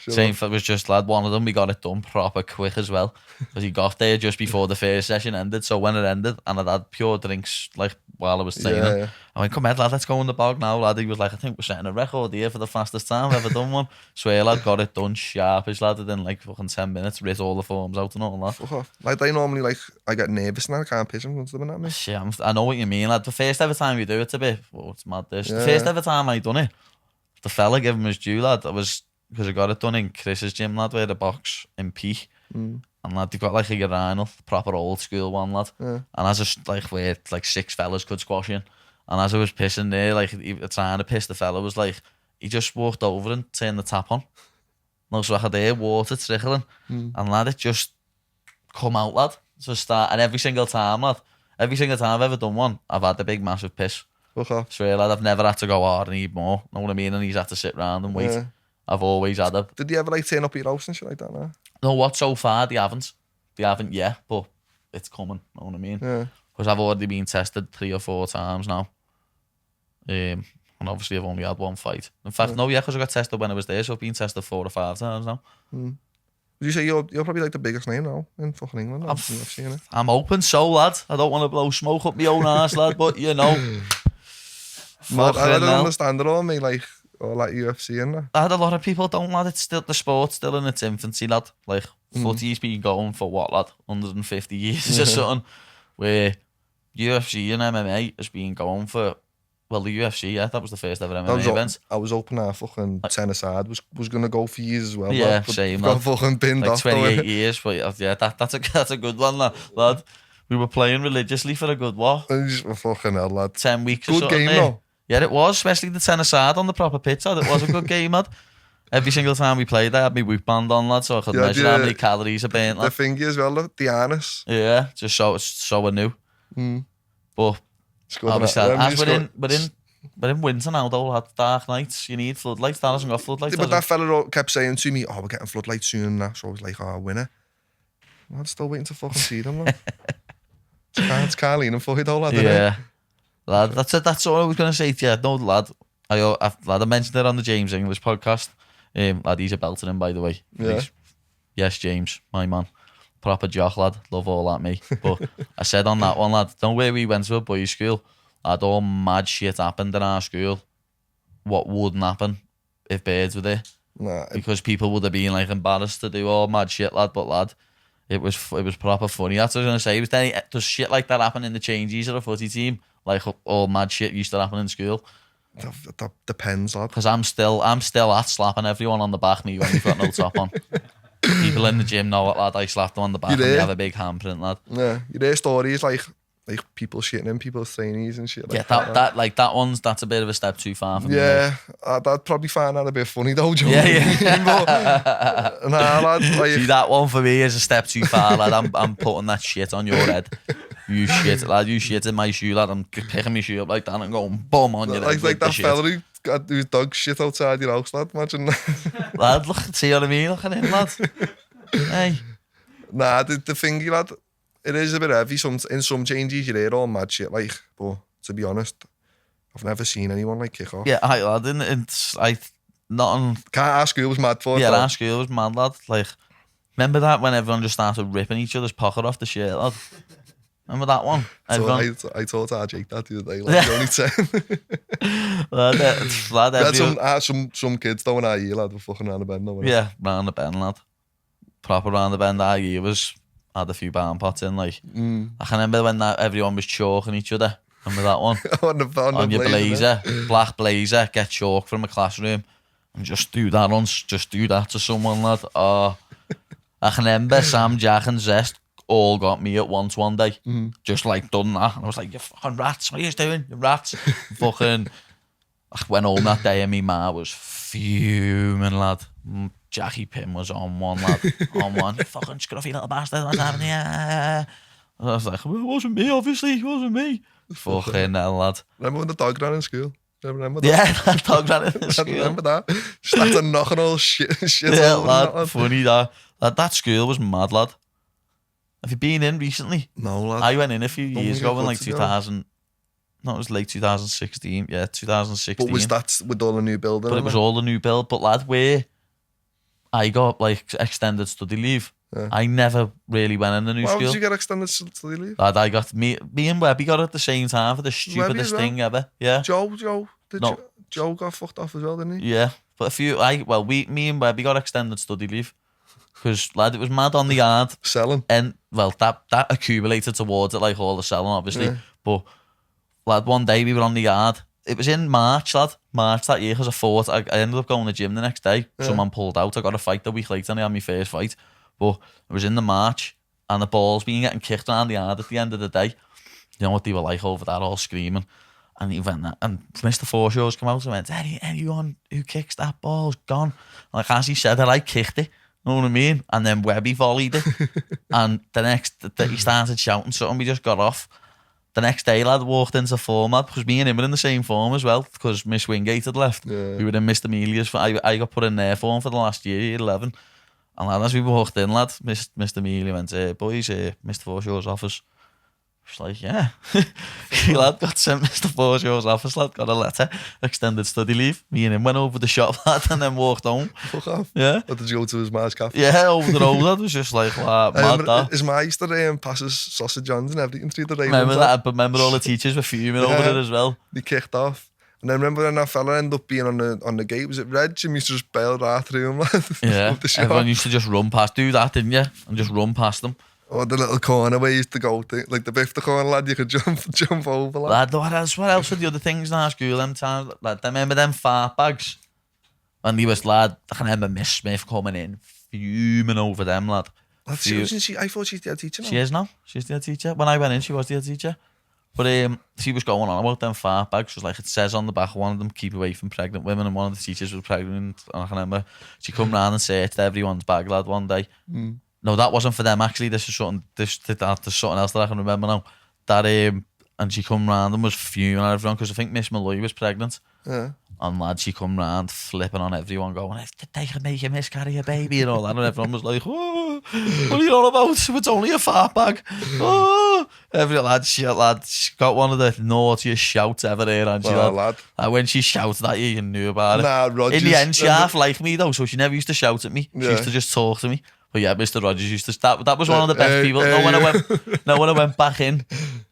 Same fella was just, lad, one of them, we got it done proper quick as well. Because he got there just before the first session ended. So when it ended, and I'd had pure drinks, like, while I was training. Yeah. I went, come here, lad, let's go in the bog now, lad. He was like, I think we're setting a record here for the fastest time I've ever done one. Swear, lad, got it done sharpish, lad. Within like fucking 10 minutes, writ all the forms out and all that. Fuck off. Like, they normally, like, I get nervous now, I can't piss him once they've been at me. Shit, I know what you mean, lad. The first ever time you do it's a bit, oh, it's mad this. Yeah. The first ever time I done it, the fella gave him his due, lad. That was because I got it done in Chris's gym, lad, where the box in Beech. And lad, they got like a urinal, proper old school one, lad. And as a, like, where like 6 fellas could squash in. And as I was pissing there, like trying to piss, the fella was like, he just walked over and turned the tap on. No, so I had there, water trickling. And lad, it just come out, lad. So start, and every single time, lad, every single time I've ever done one, I've had the big massive piss. Fuck off. Swear, lad, I've never had to go hard and eat more. Know what I mean? And he's had to sit round and wait. Yeah. I've always had it. Did they ever, like, turn up at your house and shit like that now? No, what, so far, they haven't. They haven't yet, but it's coming. Know what I mean? Yeah. Because I've already been tested 3 or 4 times now. And obviously I've only had 1 fight. In fact, no, yeah, because I got tested when I was there, so I've been tested 4 or 5 times now. Would you say you're probably like the biggest name now in fucking England? I've seen it. I'm open, so, lad. I don't want to blow smoke up my own arse, lad, but you know. Mad, I don't hell. understand it all, me, like, all that UFC and that. I had a lot of people don't, lad. It's still, the sport's still in its infancy, lad. Like, footy's been going for what, lad? 150 years or something. Where UFC and MMA has been going for, well, the UFC, yeah, that was the first ever MMA event. I was hoping our fucking tennis side was going to go for years as well. Yeah, lad, but same, got lad. fucking pinned Like off. 28 years, but yeah, that's a good one, lad. We were playing religiously for a good, what? Fucking hell, lad. 10 weeks or Good something game, there. though. Yeah, it was, especially the tennis side on the proper pitch, lad. It was a good game, lad. Every single time we played, I had my whoop band on, lad, so I could measure how many calories I burnt, The lad. thingy as well, look, the harness. Yeah, just so I knew. But Scored obviously, that. as we're in winter now, though, lad, dark nights, you need floodlights. That hasn't got floodlights. Yeah, but that fella kept saying to me, oh, we're getting floodlights soon and that. So I was like, oh, winner. I'm still waiting to fucking see them, lad. It's Carleen and fucking all, lad, innit? Yeah. Lad, that's all I was going to say to you. No, lad, I mentioned it on the James English podcast. Lad, he's a belter in, by the way. Yeah. Yes, James, my man. Proper jock, lad. Love all that, me. But I said on that one, lad, don't worry, we went to a boys' school. Lad, all mad shit happened in our school. What wouldn't happen if birds were there? Nah, Because people would have been like embarrassed to do all mad shit, lad. But lad, it was proper funny. That's what I was gonna say. Does shit like that happen in the changes of a footy team? Like all mad shit used to happen in school. that depends, lad. Because I'm still at slapping everyone on the back knee when you've got no top on. People in the gym know it, lad. I slap them on the back and they have a big handprint, lad. Yeah, you hear stories like people shitting in people's trainees and shit. Like that's a bit of a step too far for me. Yeah, I'd probably find that a bit funny though, Joe. Yeah. But, nah, lad, like, See, that one for me is a step too far, lad. I'm putting that shit on your head. You shit, lad. You shit in my shoe, lad. I'm picking my shoe up like that and going boom on your head. like the that shit. fella who got his dog shit outside your house, lad. Imagine that. Lad, look, see what I mean? Look at him, lad. Hey. Nah, the thingy, lad, it is a bit heavy. In some changes, you hear all mad shit, like, but to be honest, I've never seen anyone like Kickoff. Yeah, lad. It's like nothing. Our school was mad for it. Yeah, though. our school was mad, lad. Like, remember that when everyone just started ripping each other's pocket off the shirt, lad? Remember that one? So I told our Jake that the other day, like, only 10. lad, some kids though in our year, lad, were fucking around the bend though. yeah, round the bend, lad. Proper round the bend. Our year was had a few barn pots in, like. I can remember when everyone was chalking each other. Remember that one? on your blazer, black blazer, get chalk from a classroom and just do that to someone, lad. Oh, I can remember Sam, Jack and Zest all got me at once one day. Just like done that. And I was like, you fucking rats, what are you doing? You rats. Fucking, I went home that day and my ma was fuming, lad. Jackie Pym was on one, lad. On one. You fucking scruffy little bastard, what's happening here? I was like, well, it wasn't me, obviously, it wasn't me. Fucking hell, lad. Remember when the dog ran in school? Remember that? Yeah, that dog ran in school. Remember that? Started knocking all shit yeah, over lad, that, lad. funny that school was mad, lad. Have you been in recently? No, lad. I went in a few years ago in like ago. 2000. No, it was late 2016. Yeah, 2016. But was that with all the new building? But it was all the new build. But lad, where I got like extended study leave, I never really went in the new Why school. did you get extended study leave? Lad, I got me and Webby got it at the same time for the stupidest well? thing ever. Yeah. Joe got fucked off as well, didn't he? Yeah, but me and Webby got extended study leave because lad, it was mad on the yard Selling. and well, that accumulated towards it, like all the selling, obviously. Yeah. But lad, one day we were on the yard. It was in March, lad. March that year, because I thought I ended up going to the gym the next day. Yeah. Someone pulled out. I got a fight the week later, and I had my first fight. But it was in the March, and the ball's been getting kicked around the yard at the end of the day. You know what they were like over that, all screaming. And he went, and Mr. Forshaw's come out and went, anyone who kicks that ball's gone. Like, as he said it, I kicked it. You know what I mean? And then Webby volleyed it. And he started shouting something. We just got off. The next day, lad, walked into form, lad, because me and him were in the same form as well, because Miss Wingate had left. Yeah. We were in Mr. Amelia's. I got put in their form for the last year 11. And lad, as we walked in, lad, Mr. Amelia went, boys, Mr. Forshaw's office. It's like, yeah. Lad got sent Mr. Forshaw's office, lad, got a letter, extended study leave. Me and him went over the shop, lad, and then walked home. Fuck off. Yeah. Or did you go to his Mars cafe? Yeah, over the road, lad. It was just like, mad that. His ma used to pass his sausage Johns and everything through the railings. Remember that? But remember all the teachers were fuming over it as well. They kicked off. And then remember when that fella ended up being on the gate, was it Red? Jim used to just bail right through him, lad. Yeah, everyone used to just run past, do that, didn't you? And just run past them. Or the little corner where you used to go to, like the Bifta corner, lad, you could jump over, lad. What else were the other things in our school them times? Lad, I remember them fart bags. And he was, lad, I can remember Miss Smith coming in, fuming over them, lad. I thought she's the head teacher now. She is now. She's the head teacher. When I went in, she was the head teacher. But she was going on about them fart bags. She was like, it says on the back of one of them, keep away from pregnant women, and one of the teachers was pregnant. And I can remember she come round and searched everyone's bag, lad, one day. No, that wasn't for them, actually. This is something, there's something else that I can remember now. That, and she come round and was fuming at everyone, because I think Miss Malloy was pregnant. Yeah. And lad, she come round flipping on everyone, going, if they can make you miscarry a baby and all that, and everyone was like, oh, what are you on about? It's only a fart bag. Oh. Every she got one of the naughtiest shouts ever there, and she lad. And when she shouted at you knew about it. Nah, Rogers. In the end, she half liked me though, so she never used to shout at me. She Yeah. used to just talk to me. But yeah, Mr. Rogers used to. That was one of the best people. When I went back in,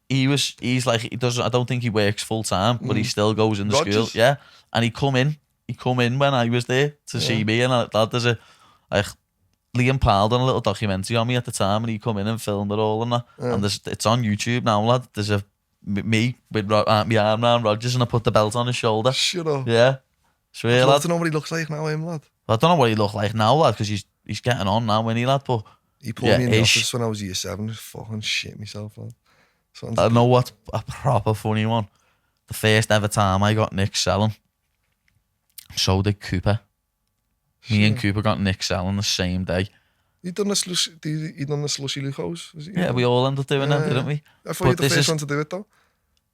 he's like, he doesn't. I don't think he works full time, but he still goes in the Rogers? school. Yeah, and he come in when I was there to see me, and there's a like Liam Powell done a little documentary on me at the time, and he come in and filmed it all and that. Yeah. And it's on YouTube now, lad. There's me with my arm around Rogers, and I put the belt on his shoulder. Shut up. Yeah, swear, I'd lad. love to know what he looks like now, him, lad. I don't know what he look like now, lad, because he's getting on now, when he lad. But He pulled me in the office when I was year 7. Just fucking shit myself, lad. I know what's a proper funny one. The first ever time I got Nick selling. So did Cooper. Me and Cooper got Nick selling the same day. He done the slushy Lucos? Yeah, we all ended up doing that, didn't we? I thought you were the first one to do it, though.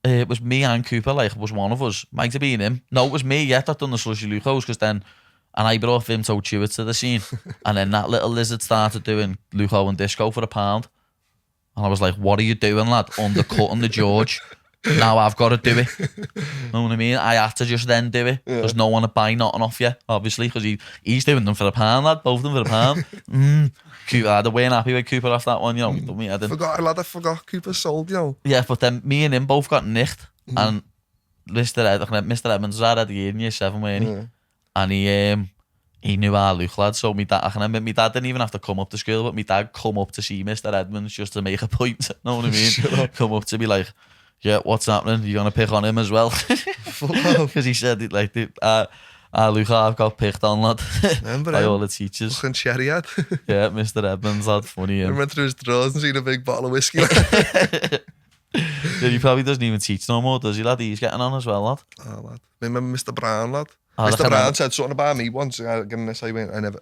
It was me and Cooper, like, was one of us. Might have been him. No, it was me, yeah, that done the slushy Lucos, because then, and I brought Vimto Chewett to the scene, and then that little lizard started doing Luco and Disco for £1. And I was like, what are you doing, lad? Undercutting the George. Now I've got to do it. Know what I mean? I had to just then do it, because no one would buy nothing off you, obviously, because he's doing them for £1, lad, both of them for £1. Cooper, I weren't happy with Cooper off that one, you know. I forgot Cooper sold, you know. Yeah, but then me and him both got nicked, and Mr. Edmonds was at the year in year 7, weren't he? Yeah. And he knew our look, lad. So my dad didn't even have to come up to school, but my dad come up to see Mr. Edmonds just to make a point. Know what I mean? Come up to me like, yeah, what's happening? You gonna pick on him as well? Because he said it like, Luca, I've got picked on, lad. By all the teachers. Fucking cherry head. Yeah, Mr. Edmonds, lad. Funny him. I went through his drawers and seen a big bottle of whiskey. He probably doesn't even teach no more, does he, lad? He's getting on as well, lad. Oh, lad. Remember Mr. Brown, lad? Oh, Mr. Brown said something about me once. Given this, I never.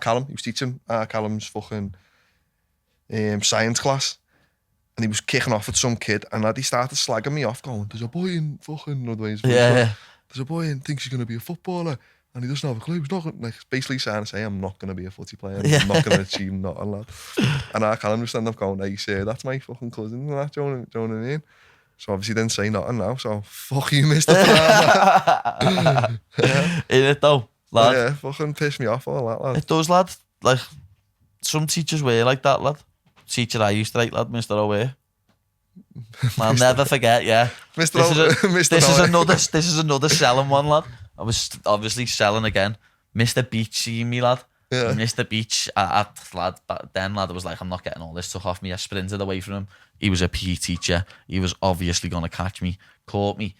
Callum, he was teaching Callum's fucking science class. And he was kicking off at some kid, and lad, he started slagging me off, going, "There's a boy in fucking Yeah. There's a boy in thinks he's going to be a footballer, and he doesn't have a clue. He's not gonna, like, basically trying to say, I'm not going to be a footy player. I'm not going to achieve nothing, lad." And Callum was standing up going, "Hey, sir, that's my fucking cousin, and that, do you know what I mean?" So obviously didn't say nothing now. So fuck you, Mr. Brown. In it though, lad. Yeah, fucking pissed me off all that, lad. It does, lad. Like some teachers were like that, lad. Teacher I used to like, lad, Mr. O'Way. I'll never forget. Yeah, This is another selling one, lad. I was obviously selling again. Mr. Beech seeing me, lad. Yeah. Mr. Beech, lad, back then, lad, I was like, I'm not getting all this stuff off me. I sprinted away from him. He was a PE teacher. He was obviously going to catch me, caught me,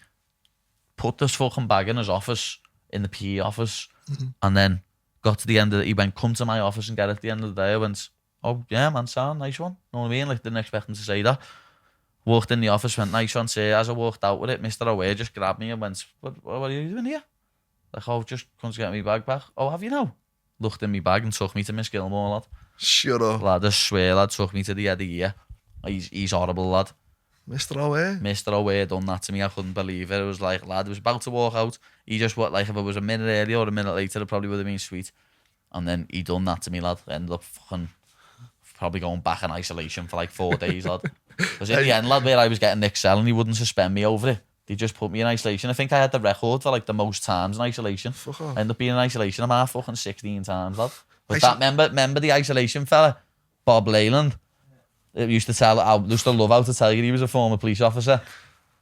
put this fucking bag in his office, in the PE office, and then got to the end of it. He went, "Come to my office and get it." At the end of the day, I went, "Oh, yeah, man, sound, nice one." Know what I mean? Like, didn't expect him to say that. Walked in the office, went, "Nice one, sir." As I walked out with it, Mr. O'Way just grabbed me and went, what are you doing here? Like, "Oh, just come to get me bag back." "Oh, have you now?" Looked in my bag and took me to Miss Gilmore, lad. Shut up. Lad, I swear, lad, took me to the head of year. He's horrible, lad. Mr. O'Way. Mr. O'Way done that to me. I couldn't believe it. It was like, lad, I was about to walk out. He just, like, if it was a minute earlier or a minute later, it probably would have been sweet. And then he done that to me, lad. I ended up fucking probably going back in isolation for like 4 days, lad. Because in the end, lad, where I was getting Nick selling, he wouldn't suspend me over it. They just put me in isolation. I think I had the record for like the most times in isolation. Fuck off. I ended up being in isolation about fucking 16 times, lad. But remember the isolation fella, Bob Leyland? I used to love how to tell you he was a former police officer.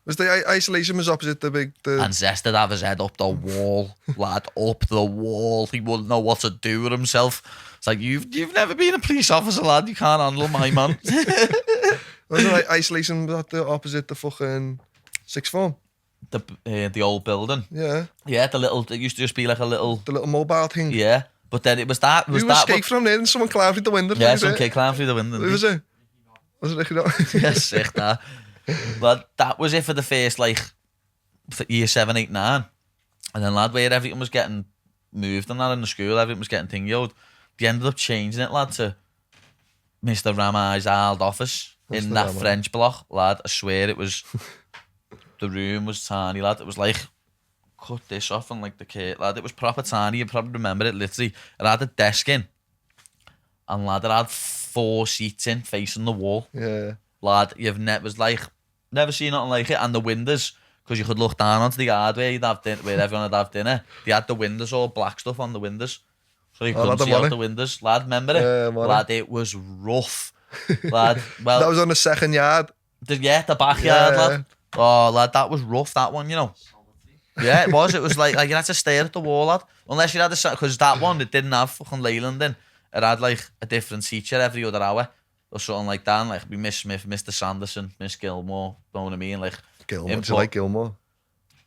Was the isolation was opposite the big... And Zest would have his head up the wall, lad, up the wall. He wouldn't know what to do with himself. It's like, you've never been a police officer, lad. You can't handle my man. Was it like isolation was at the opposite the fucking sixth form? The old building. Yeah. Yeah, it used to just be like a little... The little mobile thing. Yeah. But then it was that... You escaped from there and someone climbed through the window. Yeah, some kid climbed through the window. Who was it? Was it Ricky? Yeah, sick, nah. But that was it for the first, like, for year 7, 8, 9. And then, lad, where everything was getting moved and that in the school, everything was getting thingy. They ended up changing it, lad, to Mr. Ramai's old office in that French block, lad. I swear it was... The room was tiny, lad. It was like... Cut this off and like the kid, lad. It was proper tiny. You probably remember it, literally. It had a desk in. And, lad, it had 4 seats in facing the wall. Yeah. Lad, never seen nothing like it. And the windows, because you could look down onto the yard where where everyone would have dinner. They had the windows, all black stuff on the windows. So you couldn't see out the windows. Lad, remember it? Yeah, lad, it was rough. Lad, well... That was on the second yard. The backyard, lad. Oh, lad, that was rough, that one, you know. Yeah, it was. It was like you had to stare at the wall, lad. Unless you had because that one, it didn't have fucking Leyland in. It had like a different teacher every other hour or something like that. And, like, Miss Smith, Mr. Sanderson, Miss Gilmore, you know what I mean? Like, Gilmore, do you like Gilmore?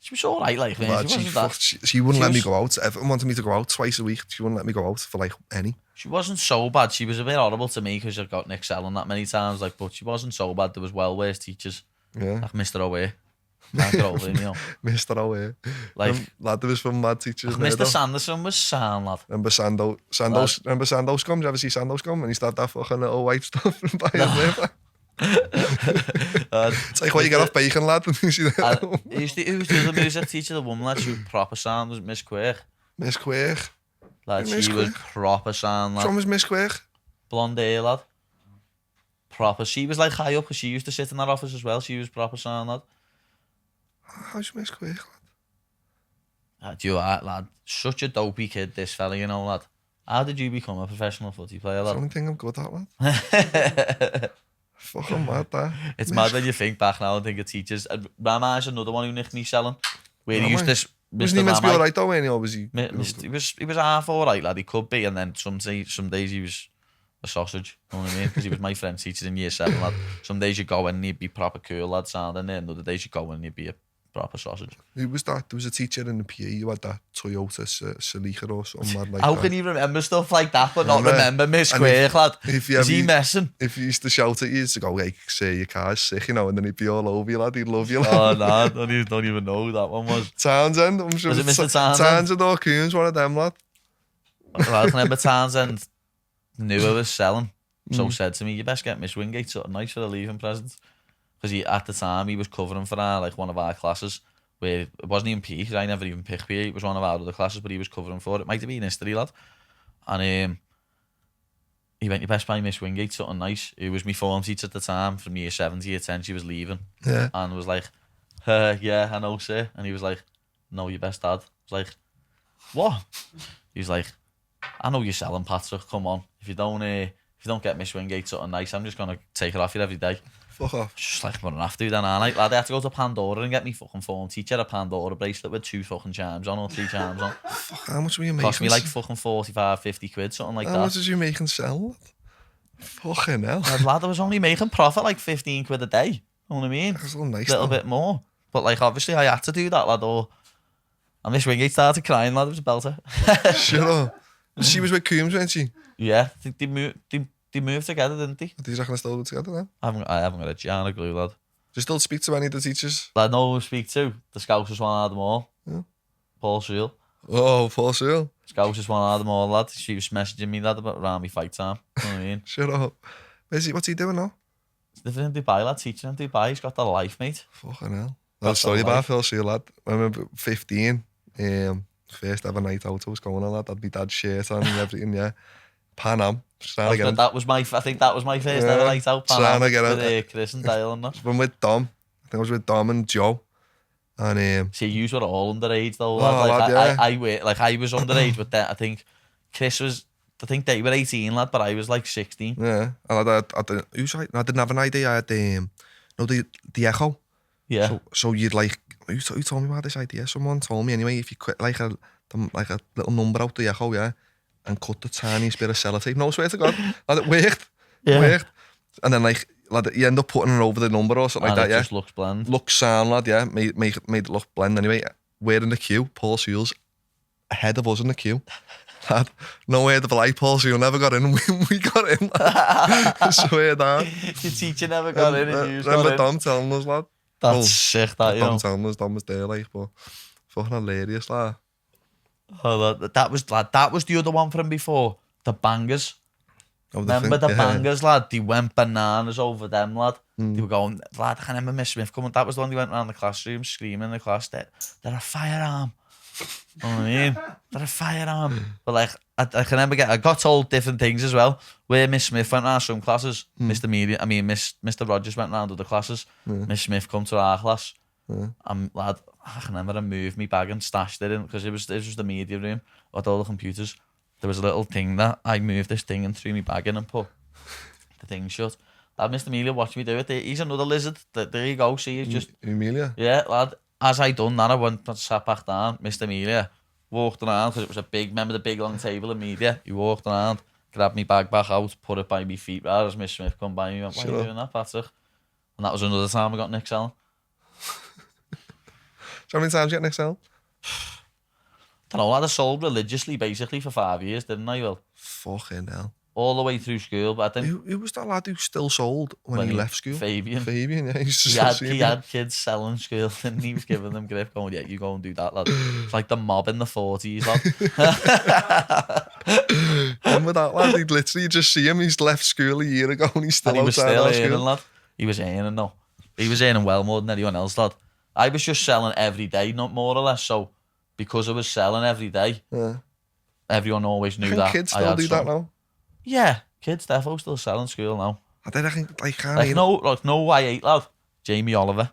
She was alright, like, man. She wouldn't let me go out. Everyone wanted me to go out twice a week. She wouldn't let me go out for like any. She wasn't so bad. She was a bit horrible to me because I got Nick selling that many times, like, but she wasn't so bad. There was well worse teachers. Yeah. Like Mr. O'Way. Can't get over him, you know. Mr. O'Way. Like, lad, there was some mad teachers. Mr. Sanderson was sound, lad. Remember Sando Scum? Did you ever see Sando Scum? And he started that fucking little white stuff by his neighbour. It's like what you get off bacon, lad. And you see that. Who's the other music teacher? The woman, lad, she was proper sound, was Miss Quirk. Miss Quirk. Lad, she was proper sound, lad. Which one was Miss Quirk? Blonde hair, lad. Proper. She was like high up because she used to sit in that office as well. She was proper sound, lad. How's Miss Quirk, lad? You are, lad. Such a dopey kid, this fella, you know, lad. How did you become a professional footy player, lad? It's the only thing I'm good at, lad. Fucking mad, that. It's mad when you think back now and think of teachers. Ramai's another one who nicked me selling. Where he used to... Was he meant to be alright though, or was he? He was half alright, lad. He could be, and then some days he was a sausage. You know what I mean? Because he was my friend teacher in year 7, lad. Some days you go in and he'd be proper cool, lad, sounding there, and other days you go in and he'd be a proper sausage. Who was that? There was a teacher in the PE who had that Toyota Celica or something mad like How that. can you remember stuff like that but not remember Miss Quirk, lad? Is he messing? If he used to shout at you, to go, hey, say your car's sick, you know, and then he'd be all over you, lad. He'd love you, lad. Oh, nah, don't even know who that one was. Townsend, I'm sure. Was it Mr. Townsend? Townsend or Coons, one of them, lad. Well, I remember Townsend knew I was selling, so said to me, you best get Miss Wingate something nice for the leaving present. Because at the time, he was covering for one of our classes, where it wasn't even PE, because I never even picked PE. It was one of our other classes, but he was covering for it. It might have been history, lad. And he went, you best buy Miss Wingate something nice. Who was my form teacher at the time, from year 7 to year 10, she was leaving. Yeah. And was like, yeah, I know, sir. And he was like, no, your best dad. I was like, what? He was like, I know you're selling, Patrick, come on. If you don't get Miss Wingate something nice, I'm just going to take it off you every day. Fuck off. Just like, I'm going to have to then, aren't I? Lad, I had to go to Pandora and get me fucking form teacher a Pandora bracelet with 2 fucking charms on or 3 charms on. Fuck, how much were you making? Cost me like fucking 45, 50 quid, something like that. How much was you making sell? Fucking hell. Lad, I was only making profit like 15 quid a day. You know what I mean? That's a little nice. A little bit more. But like, obviously, I had to do that, lad. And Miss Wingate started crying, lad. It was a belter. Shut up. She was with Coombs, wasn't she? Yeah, I think they moved together, didn't they? Are these actually still together then? I haven't got a Gianna glue, lad. Do you still speak to any of the teachers? Lad, no one we speak to. The Scouts was one of them all. Yeah. Paul Seal. Oh, Paul Seal. Scouts was one of them all, lad. She was messaging me, lad, about around me fight time. You know what I mean? Shut up. What's he doing now? He's living in Dubai, lad. Teaching in Dubai. He's got the life, mate. Fucking hell. I'll tell you about Phil Seal, lad. I remember 15, first ever night out I was going on, lad. Had my dad's shirt on and everything, yeah. Pan Am. I think that was my first ever night out. Pan Am with Chris and Dale and that. I was with Dom. I think I was with Dom and Joe. And see, you were all underage though. Oh, lad. Lad, I was underage, but then I think Chris was. I think they were 18, lad, but I was like 16. Yeah, and I didn't have an idea. I had the Echo. Yeah. So you'd like, who told me about this idea? Someone told me anyway. If you quit like a little number out the Echo, yeah, and cut the tiniest bit of sellotape. No, swear to God, lad, it worked. Yeah. Worked. And then like, lad, you end up putting it over the number or something like that. It Yeah. just looks bland. Looks sound, lad. Yeah, made it look blend anyway. We're in the queue. Paul Seals ahead of us in the queue. Lad, no way the light, Paul Seal never got in. We got in, lad. I swear down. The teacher never got in and you got Remember in. Dom telling us, lad? That's sick, that, you know. Dom telling us Dom was there, like, but fucking hilarious, lad. Oh, that was the other one from before. The Bangers. Remember the Bangers, lad? They went bananas over them, lad. They were going, lad, I can remember Miss Smith coming. That was the one they went around the classroom screaming in the class, they're a firearm. You know what I mean? They're a firearm. But like, I can remember I got told different things as well. Where Miss Smith went around some classes, Mr. Rogers went around other classes. Miss Smith come to our class. And lad, I can remember I moved my bag and stashed it in, because it was the media room with all the computers. There was a little thing that I moved this thing and threw my bag in and put the thing shut. Lad, Mr. Amelia watched me do it. He's another lizard. There you go. See, he's just... Amelia? Yeah, lad. As I done that, I went and sat back down. Mr. Amelia walked around, because it was remember the big long table in media? He walked around, grabbed my bag back out, put it by my feet, right as Miss Smith come by me, went, why are you doing that, Patrick? And that was another time I got Nick selling. How many times you got Nick selling? I don't know, lad, I sold religiously, basically, for 5 years, didn't I, Will? Fucking hell. All the way through school, but I didn't... Who was that lad who still sold when he left school? Fabian. Yeah. He had kids selling school, and he was giving them grip, going, yeah, you go and do that, lad. It's like the mob in the 40s, lad. Remember that lad? He'd literally just see him, he's left school a year ago and he's still outside our school. Lad. He was earning, though. He was earning well more than anyone else, lad. I was just selling every day, not more or less, so because I was selling every day, everyone always knew that. Kids still do that now? Yeah, kids defo still selling school now. I think no Y8 lad. Jamie Oliver.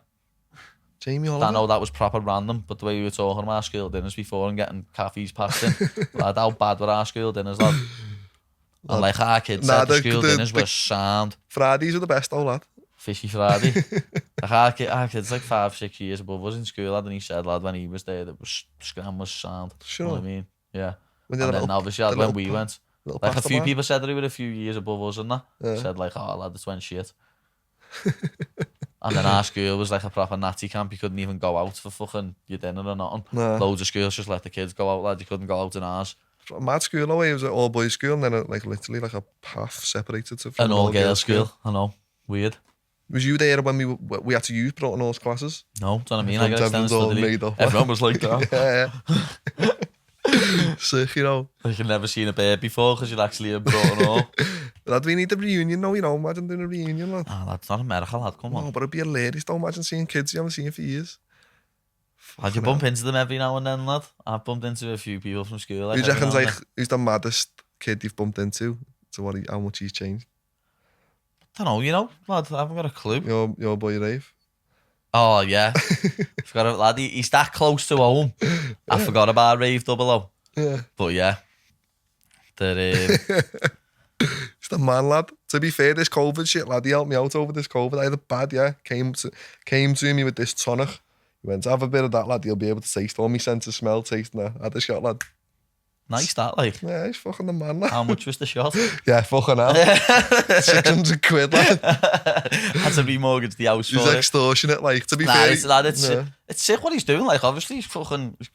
I know that was proper random, but the way we were talking about our school dinners before and getting cafes passed in, lad, how bad were our school dinners, lad? And like our kids said, the school dinners were sound. Fridays were the best though, lad. Fishy Friday. Our kid's like 5-6 years above us in school, lad, and he said, lad, when he was there, the scram was sound. Sure. You know what I mean? Yeah. When And they're then obviously, lad, when we went, like a pasta few man. people said that he was a few years above us and that. Yeah. Said like, oh, lad, this went shit. And then our school was like a proper Nazi camp. You couldn't even go out for fucking your dinner or nothing. Nah. Loads of schools just let the kids go out, lad. You couldn't go out in ours. Mad school away. It was an all boys school, and then like literally like a half separated from An all-girls school. I know. Weird. Was you there when we had to use Broughton classes? No, do you know what I mean? I got Everyone's extended all study leave. made up. Everyone was like that. Yeah. Sick, you know. Like you've never seen a bear before because you're actually in Broughton Hall. Lad, we need a reunion now, you know. Imagine doing a reunion, lad. Ah, that's not America, lad. Come on. No, but it'd be hilarious. Don't imagine seeing kids you haven't seen for years. Had you bump into them every now and then, lad? I've bumped into a few people from school. Like, Who every reckons now and like who's the maddest kid you've bumped into? To how much he's changed? then. I don't know, you know, lad. I haven't got a clue. Your boy Rave. Oh, yeah. Forgot about lad. He's that close to home. I forgot about Rave 00. Yeah. But yeah. He's the man, lad. To be fair, this COVID shit, lad, he helped me out over this COVID. I had a bad, yeah. Came to me with this tonic. He went, have a bit of that, lad. You'll be able to taste all my sense of smell, tasting that. I had a shot, lad. Nice that, like. Yeah, he's fucking the man, lad. How much was the shot? Yeah, fucking hell. 600 quid, lad. Had to remortgage the house He's for it. extortionate, like, to be Nah, fair. it's sick what he's doing. Like, obviously,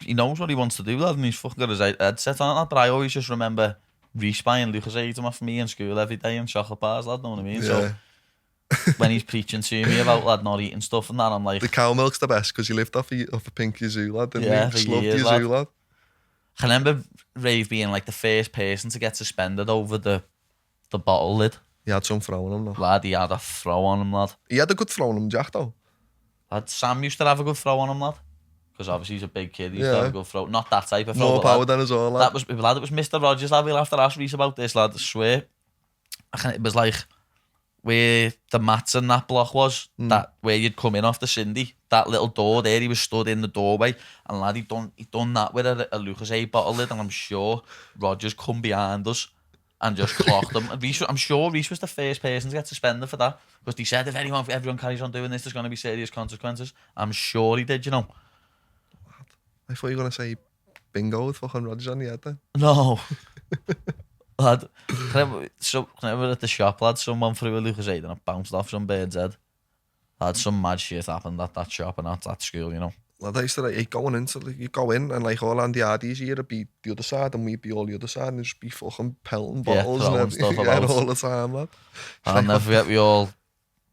he knows what he wants to do, lad, and he's fucking got his headset on it. But I always just remember Reese buying Lucasade him off me in school every day in chocolate bars, lad, know what I mean? Yeah. So when he's preaching to me about, lad, not eating stuff and that, I'm like, The cow milk's the best because he lived off a pink yazoo, lad. Didn't Yeah, he? for Just loved years, yazoo, lad. I remember Rave being like the first person to get suspended over the bottle lid. He had some throw on him, though. Lad, he had a throw on him, lad. He had a good throw on him, Jack, though. Lad, Sam used to have a good throw on him, lad. Because obviously he's a big kid, he used to have a good throw. Not that type of throw. More but, power lad, than us all, lad. That was, lad, it was Mr. Rogers, lad. We'll have to ask Reese about this, lad, I swear. It was like where the mats and that block was, that where you'd come in off the Cindy, that little door there, he was stood in the doorway, and lad, he'd done that with a Lucasade bottle lid, and I'm sure Rogers come behind us and just clocked him. And I'm sure Reese was the first person to get suspended for that, because he said if everyone carries on doing this, there's going to be serious consequences. I'm sure he did, you know. I thought you were going to say bingo with fucking Rogers on the head then. No. Lad, whenever at the shop, lad, someone threw a Lucasade and it bounced off some bird's head. Lad, some mad shit happened at that shop and at that school, you know. Lad, I used to like going into, like, you go in and like all Andy Hardy's here would be the other side and we'd be all the other side and just be fucking pelting bottles and throwing everything. stuff Yeah, about. all the time, lad. I'll never forget, we all,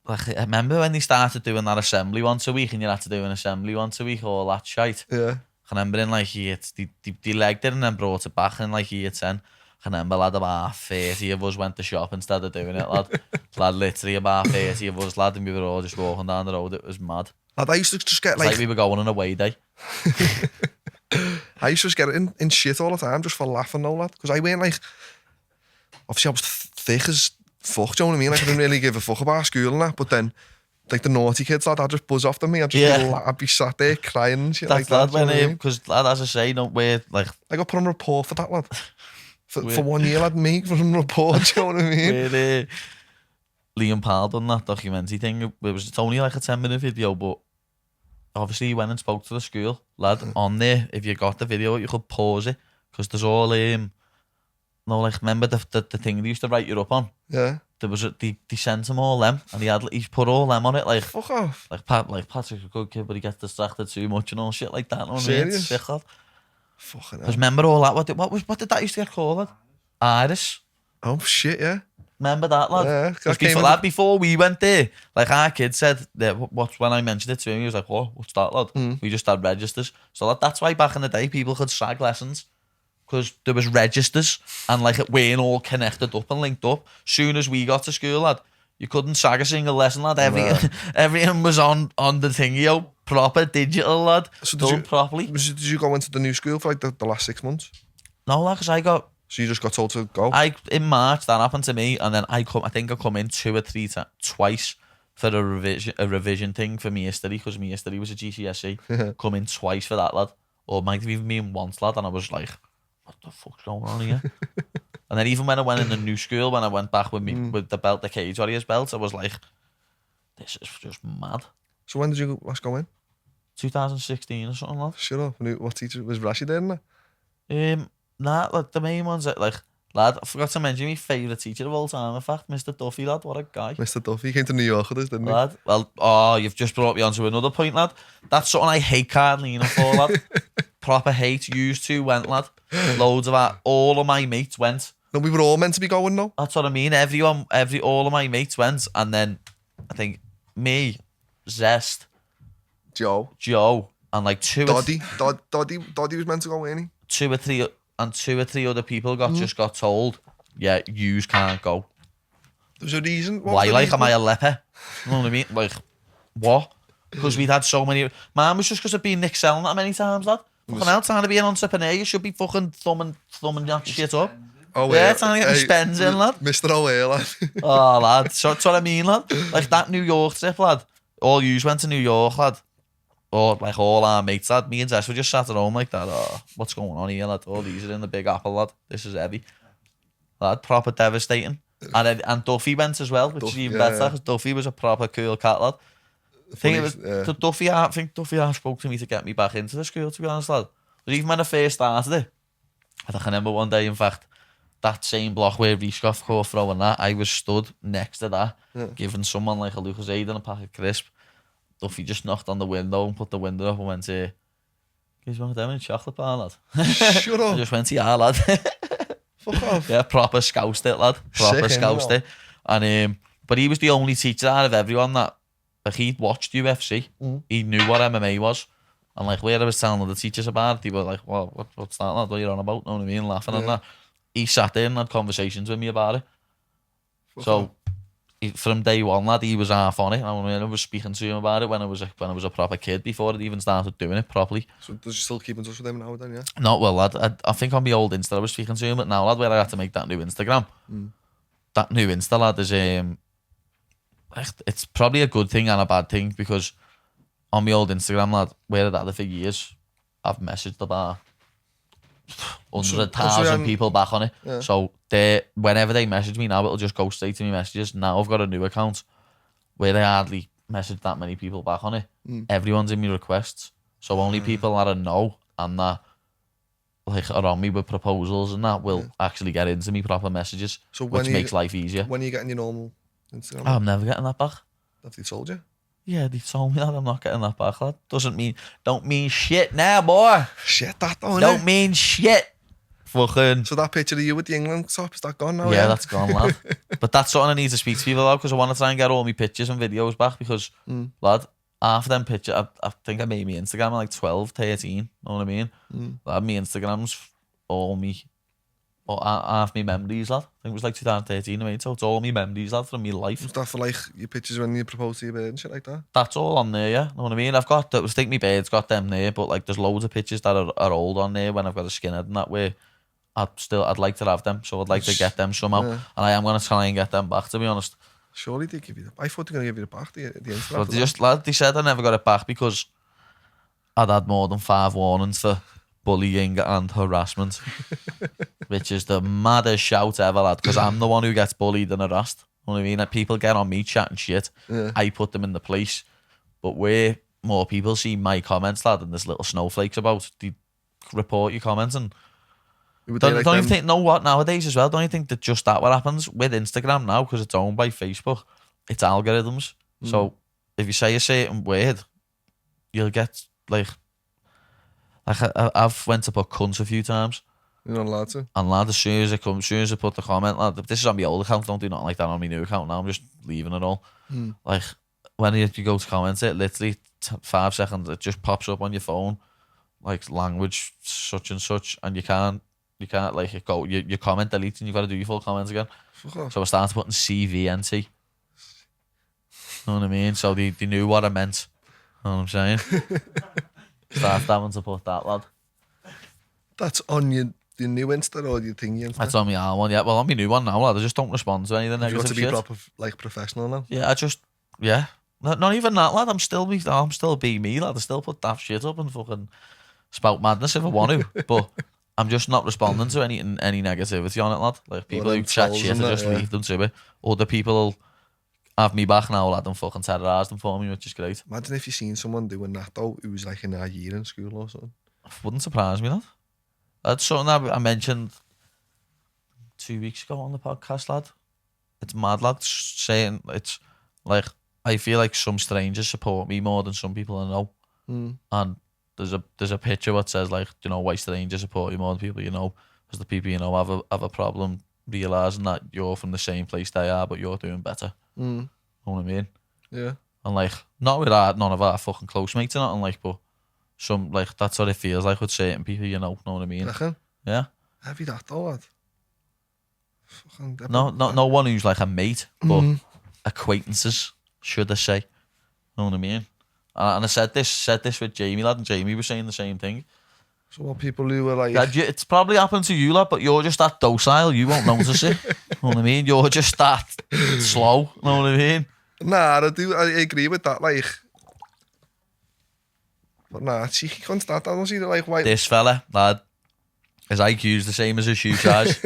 like, I remember when they started doing that assembly once a week and you had to do an assembly once a week, all that shite. Yeah. I remember in like year, they legged it and then brought it back in like year 10. I remember, lad, about 30 of us went to shop instead of doing it, lad. Lad, literally about 30 of us, lad, and we were all just walking down the road. It was mad. Lad, I used to just get It's like we were going on a away day. I used to just get it in shit all the time just for laughing though, lad. Because I weren't like, obviously I was thick as fuck, do you know what I mean? Like I didn't really give a fuck about school and that, but then like the naughty kids, lad, I'd just buzz off to me. I'd be sat there crying and shit. That's like lad, that. because lad, as I say, don't wear like. I got put on a report for that, lad. For 1 year, lad, me for a report, do you know what I mean? Where Liam Powell done that documentary thing. It's only like a 10-minute video, but obviously he went and spoke to the school, lad. On there, if you got the video, you could pause it because there's all like remember the thing they used to write you up on. Yeah. There was they sent him all them, and he's put all them on it like. Fuck off. Like Patrick's a good kid, but he gets distracted too much and all shit like that. You know what I mean? Serious? It's sick, lad. Fucking hell. Because remember all that? What did that used to get called, lad? Iris. Oh shit, yeah. Remember that, lad? Yeah, Because before we went there, like our kid said, that when I mentioned it to him, he was like, what's that, lad? We just had registers. So lad, that's why back in the day, people could sag lessons. Because there was registers and like it weren't all connected up and linked up. Soon as we got to school, lad, you couldn't sag a single lesson, lad. Everything was on the thingy, yo. Proper digital, lad. So done properly. Did you go into the new school for like the last 6 months? No, lad, because So you just got told to go? in March, that happened to me, and then I think I come in 2 or 3 times, twice for a revision thing for me history, because me history was a GCSE. Come in twice for that, lad. Or might have even been once, lad, and I was like, what the fuck's going on here? And then even when I went in the new school, when I went back with me with the belt, the Cage Warriors belt, I was like, this is just mad. So when did you last go in? 2016 or something like Shut up. What teacher was Rashi there? that. Nah, like the main ones that, like, lad, I forgot to mention my favourite teacher of all time, in fact, Mr. Duffy, lad, what a guy. Mr. Duffy, he came to New York with us, didn't he? Lad, well, you've just brought me on to another point, lad. That's something I hate Carlina for, lad. Proper hate. Used to went, lad. Loads of that. All of my mates went. No, we were all meant to be going, though. That's what I mean. All of my mates went, and then I think me, Zest, Joe, and like Doddy was meant to go in. two or three other people just got told, yeah, yous can't go. There's a reason. Why? Like, am I a leper? You know what I mean? Like, what? Because we'd had so many. Man, was just because I've been Nick selling that many times, lad. Fucking hell, trying to be an entrepreneur, you should be fucking thumbing that shit up. Oh, yeah, trying to get my spends in, lad. Mr. O'Hare, lad. Oh, lad. So that's what I mean, lad. Like that New York trip, lad. All yous went to New York, lad. Or like all our mates, lad. Me and Jess were just sat at home like that. Oh, what's going on here, lad? All these are in the Big Apple, lad. This is heavy. Lad, proper devastating. And Duffy went as well, which is even better, because Duffy was a proper cool cat, lad. I think Duffy half spoke to me to get me back into the school, to be honest, lad. But even when I first started it, I think I remember one day, in fact, that same block where Rishkoff caught throwing that, I was stood next to that, giving someone like a Lucasade and a pack of crisp. Duffy just knocked on the window and put the window up and went, "Guys, you want them in a chocolate bar, lad?" Shut up. I just went, "Yeah, lad." Fuck off. Yeah, proper scoused it, lad. Proper scoused it. And but he was the only teacher out of everyone that, like, he'd watched UFC. He knew what MMA was. And like, where I was telling other teachers about it, they were like, "Well, what's that, lad? What are you on about?" Know what I mean? Laughing and that. He sat there and had conversations with me about it. So from day one, lad, he was half on it. I was speaking to him about it when I was a proper kid, before it even started doing it properly. So does you still keep in touch with him now, then? Yeah. Not well, lad. I think on my old Insta I was speaking to him, but now, lad, where I had to make that new Instagram. That new Insta, lad, is it's probably a good thing and a bad thing, because on my old Instagram, lad, where I'd had it for years, I've messaged about 100,000 people back on it. Yeah. So whenever they message me now, it'll just go straight to me messages. Now I've got a new account where I hardly message that many people back on it. Everyone's in my requests. So only people that I know and that like are on me with proposals and that will actually get into me proper messages, so which makes life easier. When are you getting your normal Instagram? I'm never getting that back. Have they told you? Yeah, they told me that I'm not getting that back, lad. Don't mean shit now, boy. Shit, that don't Don't mean shit. Fucking. So that picture of you with the England top, is that gone now? Yeah, that's gone, lad. But that's something I need to speak to people about, because I want to try and get all my pictures and videos back, because, lad, half of them pictures, I think I made my Instagram at like 12, 13, know what I mean? Lad, my Instagram's all me, half my memories, lad. I think it was like 2013 I made, so it's all me memories, lad, from my life. Was that for like your pictures when you proposed to your bird and shit like that? That's all on there, yeah, know what I mean? I've got, I think my bird's got them there, but like there's loads of pictures that are old on there when I've got a skinhead and that way. I'd like to have them, so I'd like to get them somehow, and I am going to try and get them back, to be honest. Surely they give you I thought they were going to give you it back, the Instagram. But they said I never got it back because I'd had more than 5 warnings for bullying and harassment, which is the maddest shout ever, lad, because I'm the one who gets bullied and harassed. You know what I mean? Like, people get on me chatting shit, I put them in the place, but where more people see my comments, lad, and there's little snowflakes about, they report your comments. And don't you think, know what, nowadays as well, don't you think that just that what happens with Instagram now, because it's owned by Facebook, it's algorithms. So if you say a certain word, you'll get like I've went to put cunt a few times. You're not allowed to? And lad, as soon as I put the comment, lad, this is on my old account, don't do nothing like that on my new account now, I'm just leaving it all. Like, when you go to comment it, literally 5 seconds, it just pops up on your phone, like language such and such, and you can't like it go, your comment delete, and you've got to do your full comments again. So I started putting CVNT. Know what I mean? So they knew what I meant. Know what I'm saying? Started having to put that, lad. That's on your new Insta or your thingy Insta? That's on my old one, yeah. Well, on my new one now, lad, I just don't respond to any of the negative shit. You got to be proper, like, professional now? Yeah, Not even that, lad. I'm still being me, lad. I still put daft shit up and fucking spout madness if I want to. But I'm just not responding to any negativity on it, lad. Like, people who chat shit, I just leave them to it. Other people have me back now, lad, and fucking terrorised them for me, which is great. Imagine if you seen someone doing that though, who was like in a year in school or something. Wouldn't surprise me, that. That's something that I mentioned 2 weeks ago on the podcast, lad. It's mad, lad, saying it's like, I feel like some strangers support me more than some people I know. And there's a picture that says, like, you know, why strangers support you more than people you know, because the people you know have a problem realising that you're from the same place they are, but you're doing better. Know what I mean? Yeah. And like, not with none of our fucking close mates or nothing, like, but some, like, that's what it feels like with certain people you know what I mean? Reckon? Yeah. Heavy that though, lad. Fucking No one who's like a mate, but acquaintances, should I say? Know what I mean? And I said this with Jamie, lad, and Jamie was saying the same thing. So what people who were like... Dad, it's probably happened to you, lad, but you're just that docile, you won't notice it. Know what I mean? You're just that slow, know what I mean? Nah, I agree with that, like... But nah, cheeky cunts that, I don't see that, like, why... This fella, lad, his IQ's the same as his shoe size.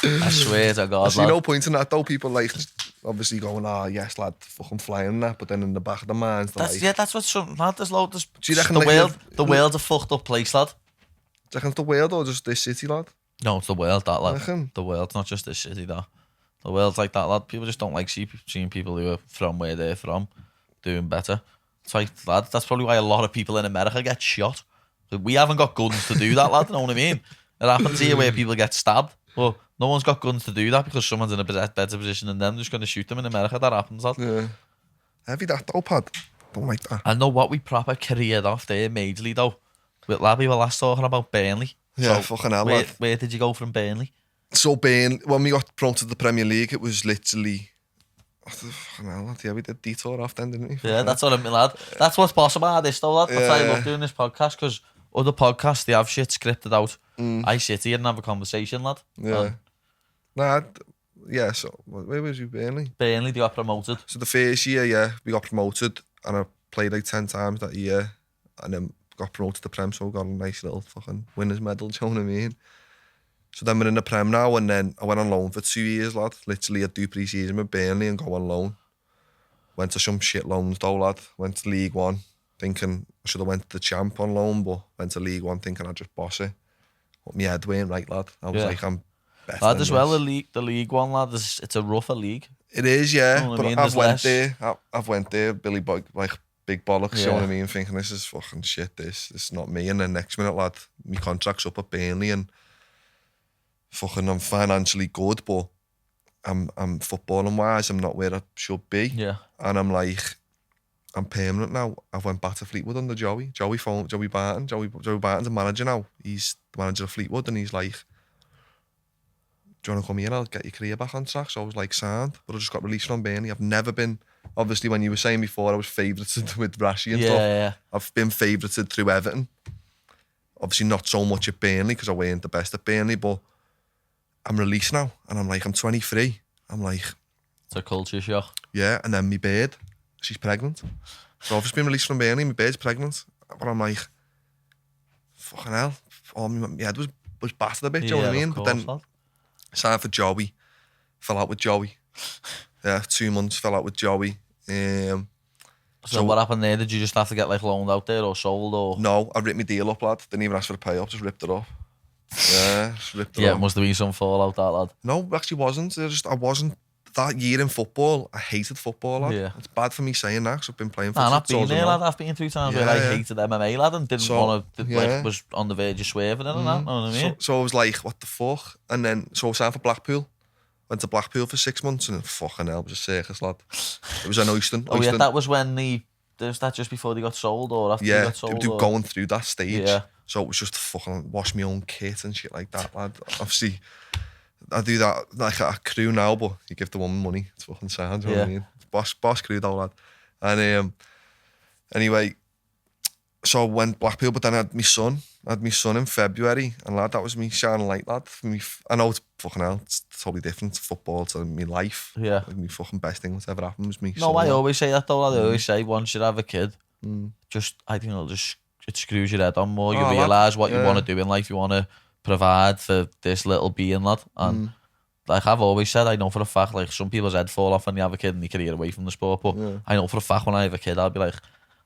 I swear to God, I see lad. no point in that though, people like obviously going, yes lad, fucking flying that, but then in the back of the minds they're like... That's what some, lad, there's loads... Do you reckon the world's a fucked up place, lad. Do you reckon it's the world or just this city, lad? No, it's the world, that, lad. Reckon? The world's not just this city, that. The world's like that, lad. People just don't like seeing people who are from where they're from doing better. It's like, lad, that's probably why a lot of people in America get shot. We haven't got guns to do that, lad, you know what I mean? It happens here where people get stabbed. Well, no one's got guns to do that because someone's in a better position than them. They're just going to shoot them. In America, that happens, lad. Yeah. Heavy that though, Pad. Don't like that. I know what we proper careered off there majorly, though. With lad, we were last talking about Burnley. Yeah, So fucking hell, where, lad. where did you go from Burnley? So Burnley, when we got promoted to the Premier League, it was literally... Fucking hell, lad. Yeah, we did detour off then, didn't we? Yeah, that's what I mean, lad. That's what's possible at this, though, lad. That's why I love doing this podcast, because other podcasts, they have shit scripted out. I sit here and have a conversation, lad. Yeah. So where was you, Burnley? Burnley, they got promoted. So the first year, yeah, we got promoted and I played like 10 times that year and then got promoted to Prem, so I got a nice little fucking winner's medal, do you know what I mean? So then we're in the Prem now, and then I went on loan for 2 years, lad. Literally, I'd do pre-season with Burnley and go on loan. Went to some shit loans though, lad. Went to League One, thinking I should have went to the Champ on loan, but went to League One thinking I'd just boss it. But my head weren't right, lad. I was like, I'm better Lad, than as well, this. the League One, lad, it's a rougher league. It is, yeah. You know what But I mean? I've There's went less. there. I've went there, Billy Boy, like big bollocks. You know Yeah. what I mean? Thinking this is fucking shit. This is not me. And then next minute, lad, my contract's up at Burnley, and fucking I'm financially good, but I'm footballing wise, I'm not where I should be. Yeah. And I'm like, I'm permanent now. I went back to Fleetwood under Joey. Joey Barton. Joey Barton's a manager now. He's the manager of Fleetwood, and he's like, do you want to come here? I'll get your career back on track. So I was like, sound. But I just got released from Burnley. I've never been, obviously when you were saying before, I was favourited with Rashi and stuff. Yeah. I've been favourited through Everton. Obviously not so much at Burnley because I weren't the best at Burnley, but I'm released now. And I'm like, I'm 23. I'm like, It's a culture shock. yeah. And then my bird, she's pregnant. So I've just been released from Burnley, my bird's pregnant. But I'm like, fucking hell. My head was battered a bit, do you know what I mean? Of But course, then lad. signed for Joey, fell out with Joey. Yeah, 2 months, fell out with Joey. So what happened there? Did you just have to get like loaned out there or sold or? No, I ripped my deal up, lad. Didn't even ask for a pay up, just ripped it up. Yeah, just ripped it Yeah, up. it must have been some fallout, that, lad. No, actually wasn't. I wasn't. That year in football, I hated football, lad. Yeah. It's bad for me saying that, because I've been playing for Nah, I've 2 been years there, now. lad. I've been through times where I hated MMA, lad, and didn't want to, like, was on the verge of swerving and that, know what I mean? So I was like, what the fuck? And then, so I signed for Blackpool. Went to Blackpool for 6 months, and fucking hell, it was a circus, lad. It was an Oyston. Oh, yeah, that was when was that just before they got sold or after they Yeah, got sold? they were going through that stage. Yeah. So it was just fucking wash my own kit and shit like that, lad. Obviously, I do that like a crew now, but you give the woman money. It's fucking sound, you know what I mean? Boss crew though, lad. And anyway, so I went Blackpool, but then I had my son. In February, and lad, that was me shining light, lad. For me, I know it's fucking hell. It's totally different to football to my life. Yeah. Like, my fucking best thing that's ever happened was me. No, I always say that though, lad. I always say once you have a kid, I think it screws your head on more. You realise what you want to do in life. You want to provide for this little being, lad. And like I've always said, I know for a fact, like some people's head fall off when they have a kid and they career away from the sport, but I know for a fact when I have a kid, I'll be like,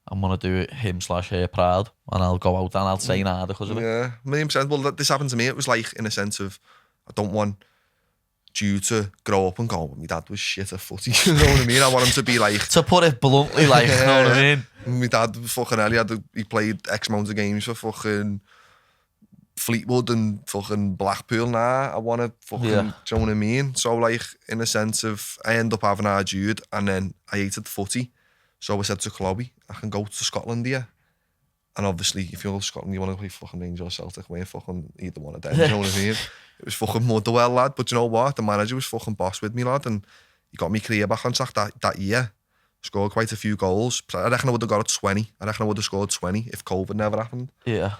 I'm going to do him/her proud, and I'll go out and I'll say harder because of it. Yeah, 1,000,000%. Well, this happened to me. It was like, in a sense of, I don't want Jude to grow up and go, my dad was shit at footy, you know what I mean? I want him to be like... To put it bluntly, like, you know what I mean? My dad, fucking hell, he played X amount of games for fucking Fleetwood and fucking Blackpool now. I want to fucking, do you know what I mean? So, like, in a sense of, I end up having our Jude, and then I hated footy. So I said to Chloe, I can go to Scotland here. And obviously, if you go to Scotland, you want to play fucking Rangers or Celtic, we ain't fucking either one of them, you know what I mean? It was fucking Motherwell, lad. But you know what? The manager was fucking boss with me, lad. And he got me career back on track that year. Scored quite a few goals. I reckon I would have got 20. I reckon I would have scored 20 if COVID never happened. Yeah.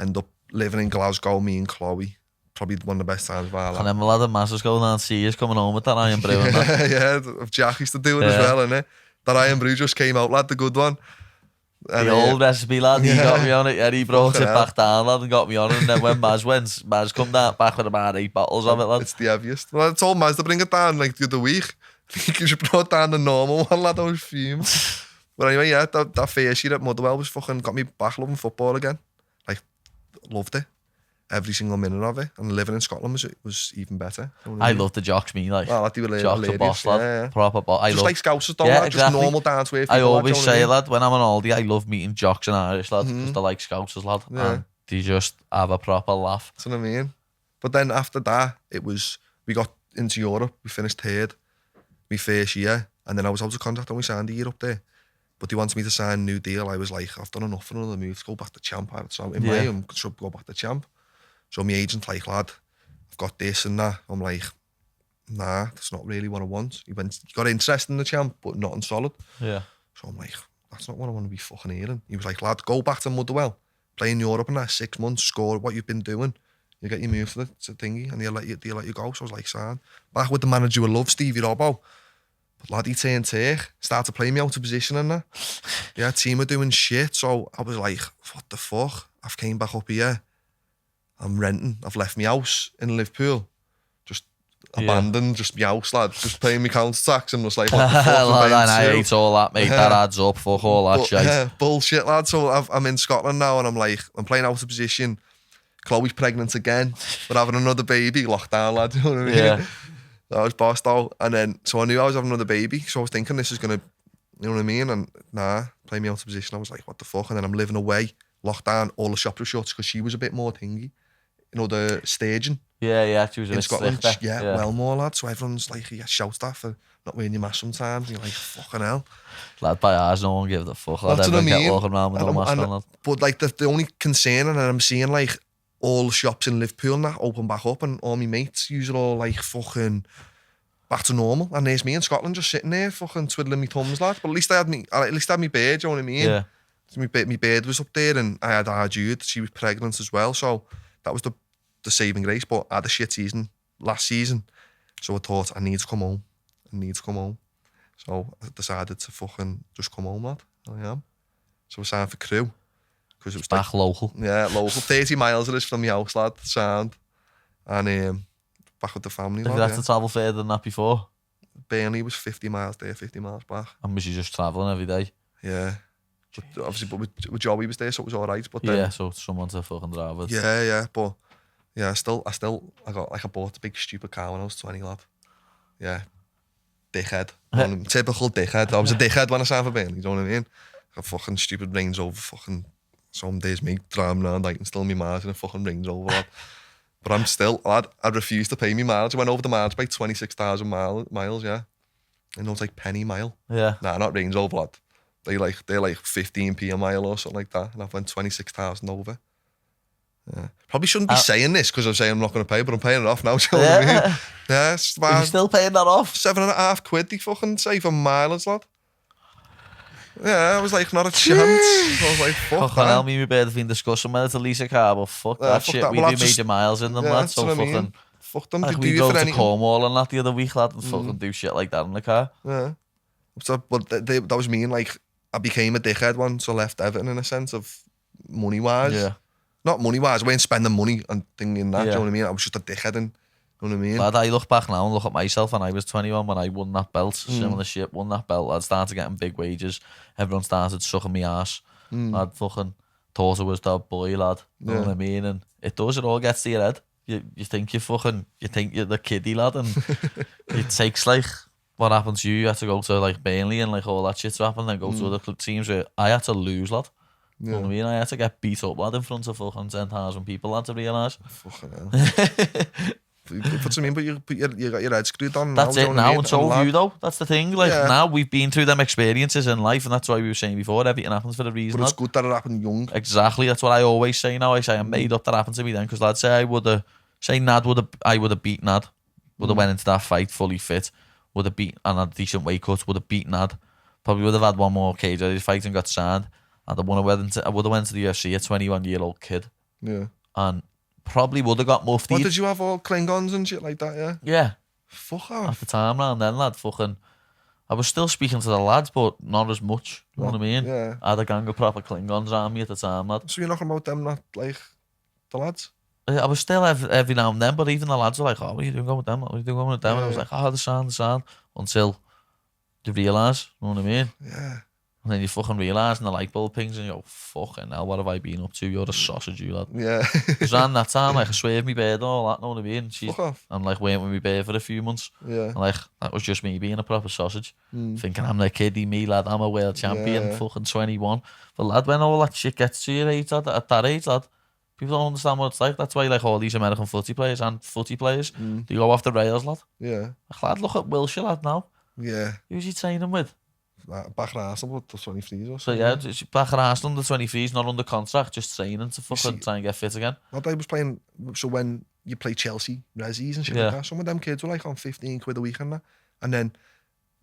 End up living in Glasgow, me and Chloe. Probably one of the best times of our life. And then we'll have the masses going down and see us coming home with that iron brew and that. Yeah, Jack used to do it as well, innit? That iron brew just came out, lad, the good one. And the old recipe, lad, he got me on it. Yeah, he brought it back down, lad, and got me on it. And then when Maz went, Maz come down back with about 8 bottles of it, lad. It's the heaviest. Well, I told Maz to bring it down like the other week. You should brought down the normal one, lad. I was fumed. But anyway, yeah, that first year at Motherwell was fucking got me back loving football again. Like, loved it. Every single minute of it. And living in Scotland was even better. You know I loved the jocks, me, like. Well, they were jocks are boss, lad. Yeah. Proper boss. Just like Scousers, don't lad. Just normal down to earth. I always say, lad, when I'm on holiday, I love meeting jocks and Irish, lad, because they're like Scousers, lad. Yeah. And they just have a proper laugh. That's what I mean. But then after that, it was, we got into Europe, we finished third, my first year, and then I was out of contract and we signed a year up there. But they wanted me to sign a new deal. I was like, I've done enough for another move to go back to champ. So in May, I should go back to champ. So my agent like, lad, I've got this and that. I'm like, nah, that's not really what I want. He got interest in the champ, but nothing solid. Yeah. So I'm like, that's not what I want to be fucking hearing. He was like, lad, go back to Motherwell, play in Europe in that 6 months, score what you've been doing. You get your move to the thingy and they'll let you go. So I was like, son, back with the manager I love, Stevie Robbo. But lad, he turned tear, started playing me out of position and that. Yeah, team were doing shit. So I was like, what the fuck? I've came back up here. I'm renting. I've left my house in Liverpool. Just abandoned, just my house, lad. Just paying me council tax and was like, what the fuck? Lad, I hate all that, mate. That adds up. Fuck all that shit. Bullshit, lad. So I'm in Scotland now and I'm like, I'm playing out of position. Chloe's pregnant again. We're having another baby. Lockdown, lad. You know what I mean? Yeah. I was bossed out. And then, so I knew I was having another baby. So I was thinking this is going to, you know what I mean? And nah, play me out of position. I was like, what the fuck? And then I'm living away. Lockdown. All the shops were shut because she was a bit more thingy. You know, the staging. Yeah, she was in Scotland. Slicker. Yeah, well more, lad. So everyone's like, yeah, shouts that for not wearing your mask sometimes. And you're like, fucking hell. Lad, by ours, no one gives a fuck. Lad, that's what I mean. Get walking around with no mask on, lad. But like, the only concern, and I'm seeing like all the shops in Liverpool now open back up, and all my mates usually all like fucking back to normal. And there's me in Scotland just sitting there fucking twiddling my thumbs, lad. But at least I had my beard, you know what I mean? Yeah. So my beard was up there, and I had our Jude. She was pregnant as well, so that was the saving grace. But I had a shit season last season, so I thought I need to come home. So I decided to fucking just come home, lad. I am. So I signed for Crew because it was back local. Yeah, local. 30 miles it is from my house, lad. Sound. And back with the family. Have you had to travel further than that before? Burnley was 50 miles there, 50 miles back. And was you just travelling every day? Yeah. But obviously, with Joey was there, so it was all right. But then, yeah, so someone to fucking drive with. Yeah, but yeah, I bought a big stupid car when I was 20, lad. Yeah, dickhead. Typical dickhead. I was a dickhead when I signed for Burnley, you know what I mean? I got fucking stupid Range Rover, fucking some days me driving around like still me miles in a fucking Range Rover, lad. But I'm still, lad, I refused to pay me mileage. I went over the mileage by 26,000 miles, yeah. And it was like penny mile. Yeah. Nah, not Range Rover, lad. They're like 15p a mile or something like that, and I've went 26,000 over. Yeah. Probably shouldn't be saying this because I'm saying I'm not going to pay, but I'm paying it off now. Do you know what I mean? Yeah, it's about Are you still paying that off? £7.50 they fucking say for mileage, lad. Yeah, I was like, not a chance. I was like, fuck that. Hell, me and my bird have been discussing whether to lease a car, but fuck that shit. That. We do major miles in them, lad. So fucking. Fuck them. Like we drove to Cornwall and that the other week, lad, and fucking do shit like that in the car. Yeah. So, but that was me, and like, I became a dickhead once I left Everton in a sense of money wise. Yeah. Not money wise, I wasn't spending money and thinking that, do you know what I mean? I was just a dickhead and You know what I mean? Lad, I look back now and look at myself, and I was 21 when I won that belt. Similar shit, won that belt. I'd started getting big wages. Everyone started sucking me ass. I'd fucking thought I was that boy, lad. You know what I mean? And it all gets to your head. You think you're the kiddie lad, and it takes like what happened to you. You had to go to like Burnley and like all that shit to happen, then go to other teams where I had to lose, lad. You know what I mean? I had to get beat up, lad, in front of fucking 10,000 people, lad, to realise. Fucking hell. What do you mean? But you got your head screwed on. That's now, it now, and so lad, you though. That's the thing. Like now we've been through them experiences in life, and that's why we were saying before, everything happens for a reason. But it's lad. good that it happened young. Exactly. That's what I always say now. I say I made up that happened to me then, because lad, I would have beat Nad. Would have went into that fight fully fit. Would have beat and had a decent weight cut. Would have beat Nad. Probably would have had one more cage fight and got signed. And I would have went to the UFC, a 21-year-old kid. Yeah. And probably would have got muftied. What, did you have all Klingons and shit like that, yeah? Yeah. Fuck At off. the time round then, lad, I was still speaking to the lads, but not as much. You know what I mean? Yeah. I had a gang of proper Klingons around me at the time, lad. So you're knocking about them, not like the lads? I was still every now and then, but even the lads were like, "Oh, what are you doing going with them? What are you doing going with them?" And I was like, "Oh, the sound," until you realise, you know what I mean? Yeah. And then you fucking realise, and the light bulb pings, and you go, "Fucking hell, what have I been up to? You're a sausage, you lad." Yeah. Because around that time, like, I swerved me bird and all that, know what I mean? Fuck off. I'm like waiting with me bird for a few months. Yeah. And like, that was just me being a proper sausage. Thinking I'm the kiddie, me lad, I'm a world champion, fucking 21. But lad, when all that shit gets to your age, lad, at that age, lad, people don't understand what it's like. That's why like all these American footy players, they go off the rails, lad. Yeah. Like, lad, look at Wilshire, lad, now. Yeah. Who's he training with? Back at Arsenal, the 23s or So something. yeah, back at Arsenal, under 23s, not under contract, just training to fucking try and get fit again. What I was playing, so when you play Chelsea, Rezzies and shit like that, some of them kids were like on 15 quid a week and that. And then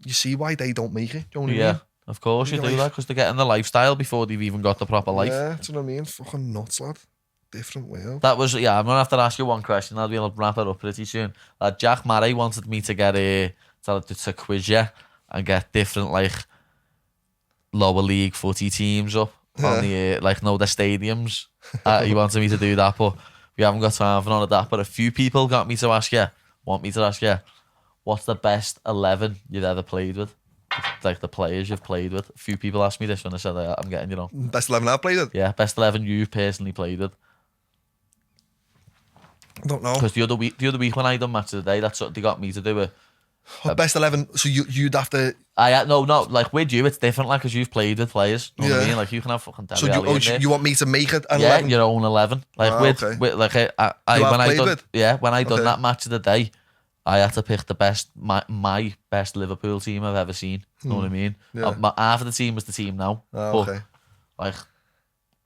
you see why they don't make it, do you know what I mean? Of course you You're do like- that, because they're getting the lifestyle before they've even got the proper life. Yeah, that's what I mean. Fucking nuts, lad. Different world. That was, I'm going to have to ask you one question. I'll be able to wrap it up pretty soon. Jack Murray wanted me to get to quiz you and get different, like, lower league footy teams up on the, like, the stadiums. He wanted me to do that, but we haven't got time for none of that. But a few people want me to ask you, what's the best 11 you've ever played with? Like, the players you've played with. A few people asked me this when I said I'm getting you on. Best 11 I've played with? Yeah, best 11 you've personally played with. I don't know. Because the other week when I done match of the day, that's what they got me to do it. Best 11, so you'd have to... No, like with you, it's different, like, because you've played with players. You know what I mean? Like, you can have fucking So Deli in there. you want me to make it an Yeah, 11? your own 11. Like, okay. with like, when played with? when I done Okay. that match of the day, I had to pick the best, my best Liverpool team I've ever seen. You know what I mean? Yeah. Half of the team was the team now. But, Okay. like,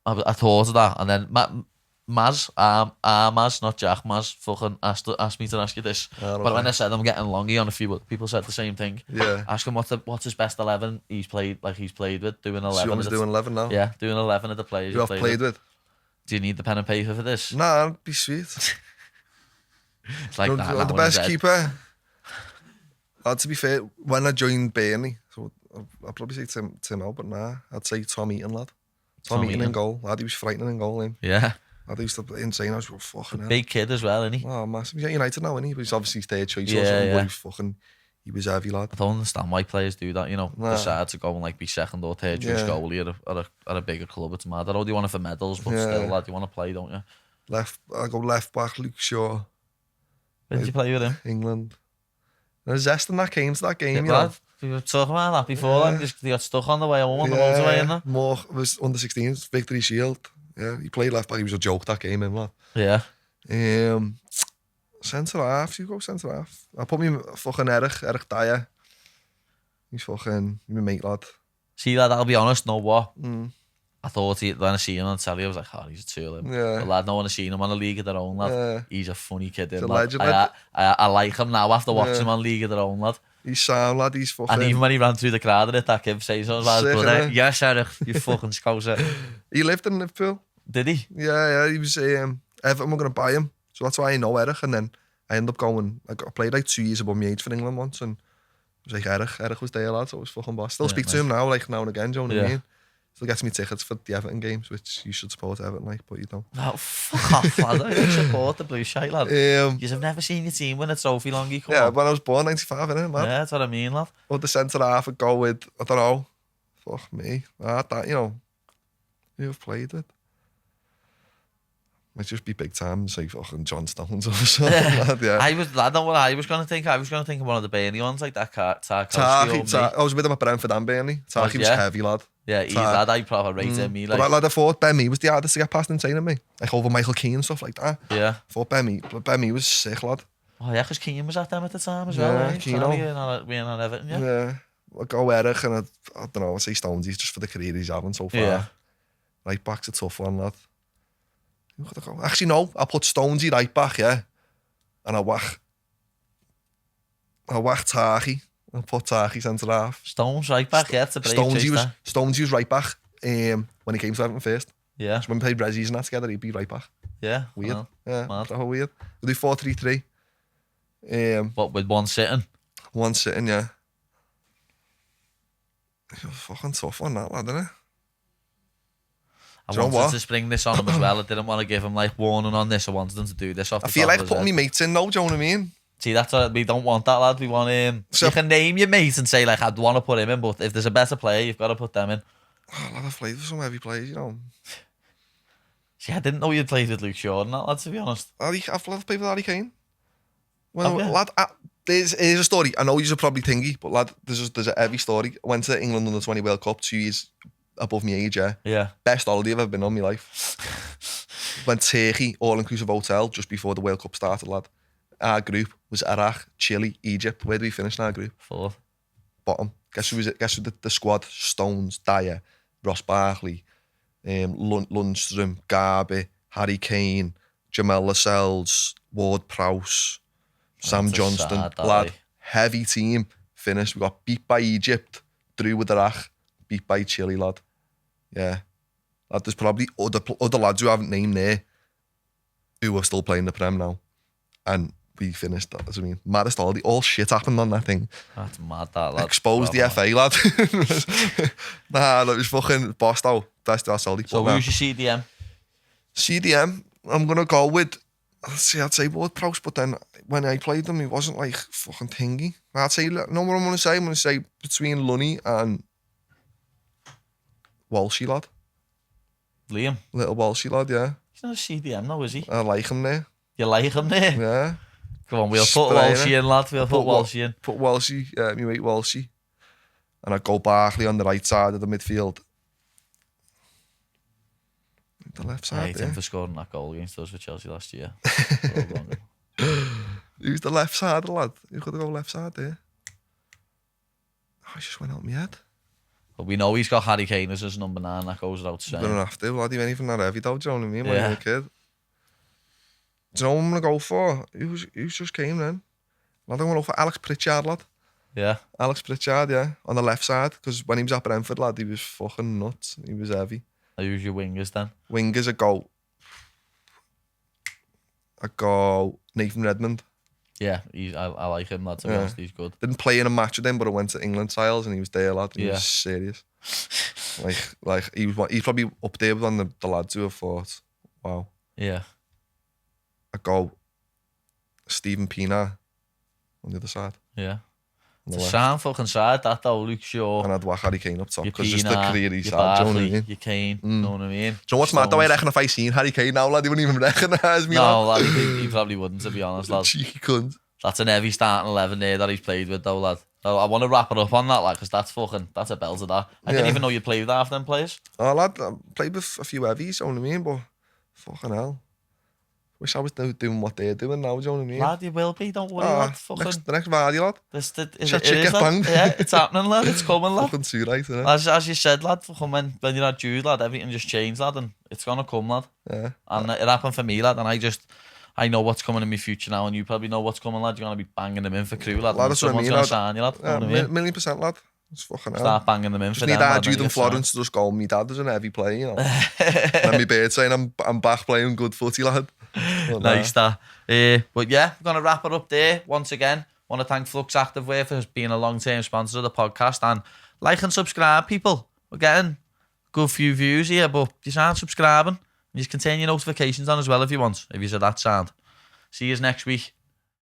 I thought of that, and then Maz, Maz, not Jack, Maz, fucking asked me to ask you this. But when I said I'm getting longy on a few, people said the same thing. Yeah. Ask him what's his best 11 he's played with, doing 11. So you want me to do 11 now? Yeah, doing 11 of the players You have played with? Do you need the pen and paper for this? Nah, it'd be sweet. It's like that. The best keeper. To be fair, when I joined Burnley, so I'd probably say Tim L, but nah, I'd say Tom Eaton, lad. Tom Eaton in goal. Lad, he was frightening in goal, him. Yeah. Lad, he used to be insane. I was like, fucking hell. Big kid as well, isn't he? Oh, massive. He's at United now, isn't he? But he's obviously third choice Yeah, or something, yeah. but he was heavy, lad. I don't understand why players do that, you know. Nah. Decide to go and like be second or third choice goalie at a bigger club. It's mad. I know they want it for medals, but still, lad, you want to play, don't you? I go left back, Luke Shaw, Where did you play with him? England. There's zest in that came to that game, you Lad, know. we were talking about that before, then they got stuck on the way home on the motorway, and that. More was under 16s, Victory Shield. Yeah, he played left back. He was a joke that game, him, lad. Yeah. Centre half, you go centre half. I put me fucking Eric Dyer. He's fucking my mate, lad. See, lad, I'll be honest, know what? I thought when I seen him on telly, I was like, oh, he's a tool. Yeah. But lad, no one has seen him on a League of Their Own, lad. Yeah. He's a funny kid, He's a lad. legend, lad. I like him now after watching him on League of Their Own, lad. He's sound, lad. He's fucking... And even when he ran through the crowd at that kid saying something about his Sick, brother, innit? yes, Eric, you fucking scouser. He lived in Liverpool. Did he? Yeah, he was... Everton were going to buy him. So that's why I know Eric. And then I ended up going... I played like 2 years above my age for England once. And it was like Eric was there, lad. So it was fucking boss. Still speak to him now, like now and again, do you know what I mean? Still gets me tickets for the Everton games, which you should support Everton, like, but you don't. Oh, fuck off, lad. I don't support the blue shite, lad. You have never seen your team win a trophy, Longy. Come on. When I was born, 95, innit, man? Yeah, that's what I mean, lad. Or the centre half would go with, I don't know, fuck me. That, you know, who I've played with. Might just be big time, say fucking John Stones or something. Lad, yeah. I don't know what I was going to think. I was going to think of one of the Burnley ones, like that Tarkowski. I was with him at Brentford and Burnley. Tarky was heavy, lad. Yeah, he's lad. I probably rated me. Like. But lad, I thought Ben Mee was the hardest to get past insane of me. Like over Michael Keane and stuff like that. Yeah. I thought Ben Mee was sick, lad. Oh yeah, because Keane was at them at the time as well. Yeah, right? Keane. Being on Everton, yeah. Yeah. I'll go Eric and I don't know, I'll say Stonesy's just for the career he's having so far. Yeah. Right back's a tough one, lad. Who could I go? Actually, no. I'll put Stonesy right back, yeah. And I'll whack Tarky. I'll put Tarky centre half. Stones right back, yeah. It's a brave choice, Stonesy was right back when he came to Everton first. Yeah. So when we played Rezzies and that together, he'd be right back. Yeah. Weird. Well, yeah. mad. How weird. We'll do 4-3-3. What, with one sitting? One sitting, yeah. Fucking tough one, that lad, isn't it? I wanted to spring this on him as well. I didn't want to give him like warning on this. I wanted them to do this off the I feel top like of his putting head. me mates in, no, do you know what I mean? See, that's what we don't want that, lad. We want him. So, you can name your mate and say, like, I'd want to put him in, but if there's a better player, you've got to put them in. Oh, lad, I've played with some heavy players, you know. See, I didn't know you'd played with Luke Shaw and that, lad, to be honest. I've played with Harry Kane. Well, yeah. lad, here's a story. I know you're probably thingy, but lad, there's a heavy story. I went to England under 20 World Cup 2 years above my age, yeah. Yeah. Best holiday I've ever been on in my life. Went Turkey, all-inclusive hotel, just before the World Cup started, lad. Our group was Iraq, Chile, Egypt. Where did we finish in our group? 4th. Bottom. Guess who the squad? Stones, Dyer, Ross Barkley, Lundstrom, Garby, Harry Kane, Jamal Lascelles, Ward Prowse, Sam Johnston. Lad, heavy team. Finished. We got beat by Egypt, drew with Iraq, beat by Chile, lad. Yeah. Lad, there's probably other lads who I haven't named there who are still playing the Prem now. And we finished that. I mean, maddest holiday. All shit happened on that thing. That's mad, that, lad. Exposed the FA, lad. Nah, that was fucking bossed out. That's holiday. So who's your CDM? CDM, I'm going to go with, I'd say Ward Prowse, but then when I played him, he wasn't like fucking thingy. I'd say, know what I'm going to say? I'm going to say between Lunny and Walshy, lad. Liam. Little Walshy, lad, yeah. He's not a CDM, no, is he? I like him there. You like him there? Yeah. Come on, we'll put Walshy in, lad. We'll put Walshy in. Put Walshy, yeah, me mate Walshy. And I'd go Barkley on the right side of the midfield. The left side, I hate him for scoring that goal against us for Chelsea last year. Who's the left side, lad? You could go left side there. Oh, I just went out my head. But we know he's got Harry Kane as his number 9. That goes without saying. Don't have to, lad. He ain't even that heavy, though. Do you know what I mean? When Yeah. you were a kid. Do you know what I'm going to go for? Who's just came then? Lad, I'm going to go for Alex Pritchard, lad. Yeah. Alex Pritchard, yeah. On the left side. Because when he was at Brentford, lad, he was fucking nuts. He was heavy. I use your wingers then. Wingers, I go Nathan Redmond. Yeah, I like him, lad, to be honest. He's good. Didn't play in a match with him, but I went to England trials and he was there, lad. He Yeah. was serious. like he's probably up there with one of the lads who have thought, wow. Yeah. I go Stephen Pienaar on the other side. Yeah. On It's the a left. sound fucking side, that though, Luke Shaw. And I'd whack Harry Kane up top Your because just the Pienaar, career he's your had. Do you know what I Barkley, mean? your Kane, you know what I mean? Do you know what's mad though? I Stones. reckon if I seen Harry Kane now, lad, he wouldn't even recognise me. No, lad, he probably wouldn't, to be honest, lad. Cheeky cunt. That's an heavy starting 11 there that he's played with, though, lad. So I want to wrap it up on that, lad, because that's a belter, that. I didn't even know you played with half them players. Oh, lad, I played with a few heavies, you know what I mean? But fucking hell. Wish I was doing what they're doing now, do you know what I mean? Lad, you will be, don't worry, lad. Fucking, The next Vardy, lad. it Shit is, get lad. banged. Yeah, it's happening, lad. It's coming, lad. Fucking too right, isn't it? As you said, lad, fucking when you're at Jude, lad, everything just changed, lad, and it's gonna come, lad. Yeah. And it happened for me, lad, and I know what's coming in my future now, and you probably know what's coming, lad. You're gonna be banging them in for crew, lad. Lad, And that's what I someone's mean, gonna lad. sign you, lad. Yeah, You know what I mean? million%, lad. It's fucking hell. Start banging them in Just for need them, lad, Jude and and you get Florence to just go, me dad is an heavy player, you know. And me bird saying I'm back playing good footy, lad. But nice, that. But yeah, we're going to wrap it up there. Once again, want to thank Flux Activewear for being a long-term sponsor of the podcast. And like and subscribe, people. We're getting good few views here, but you aren't subscribing. You can turn your notifications on as well if you want, if you're that sound. See you next week.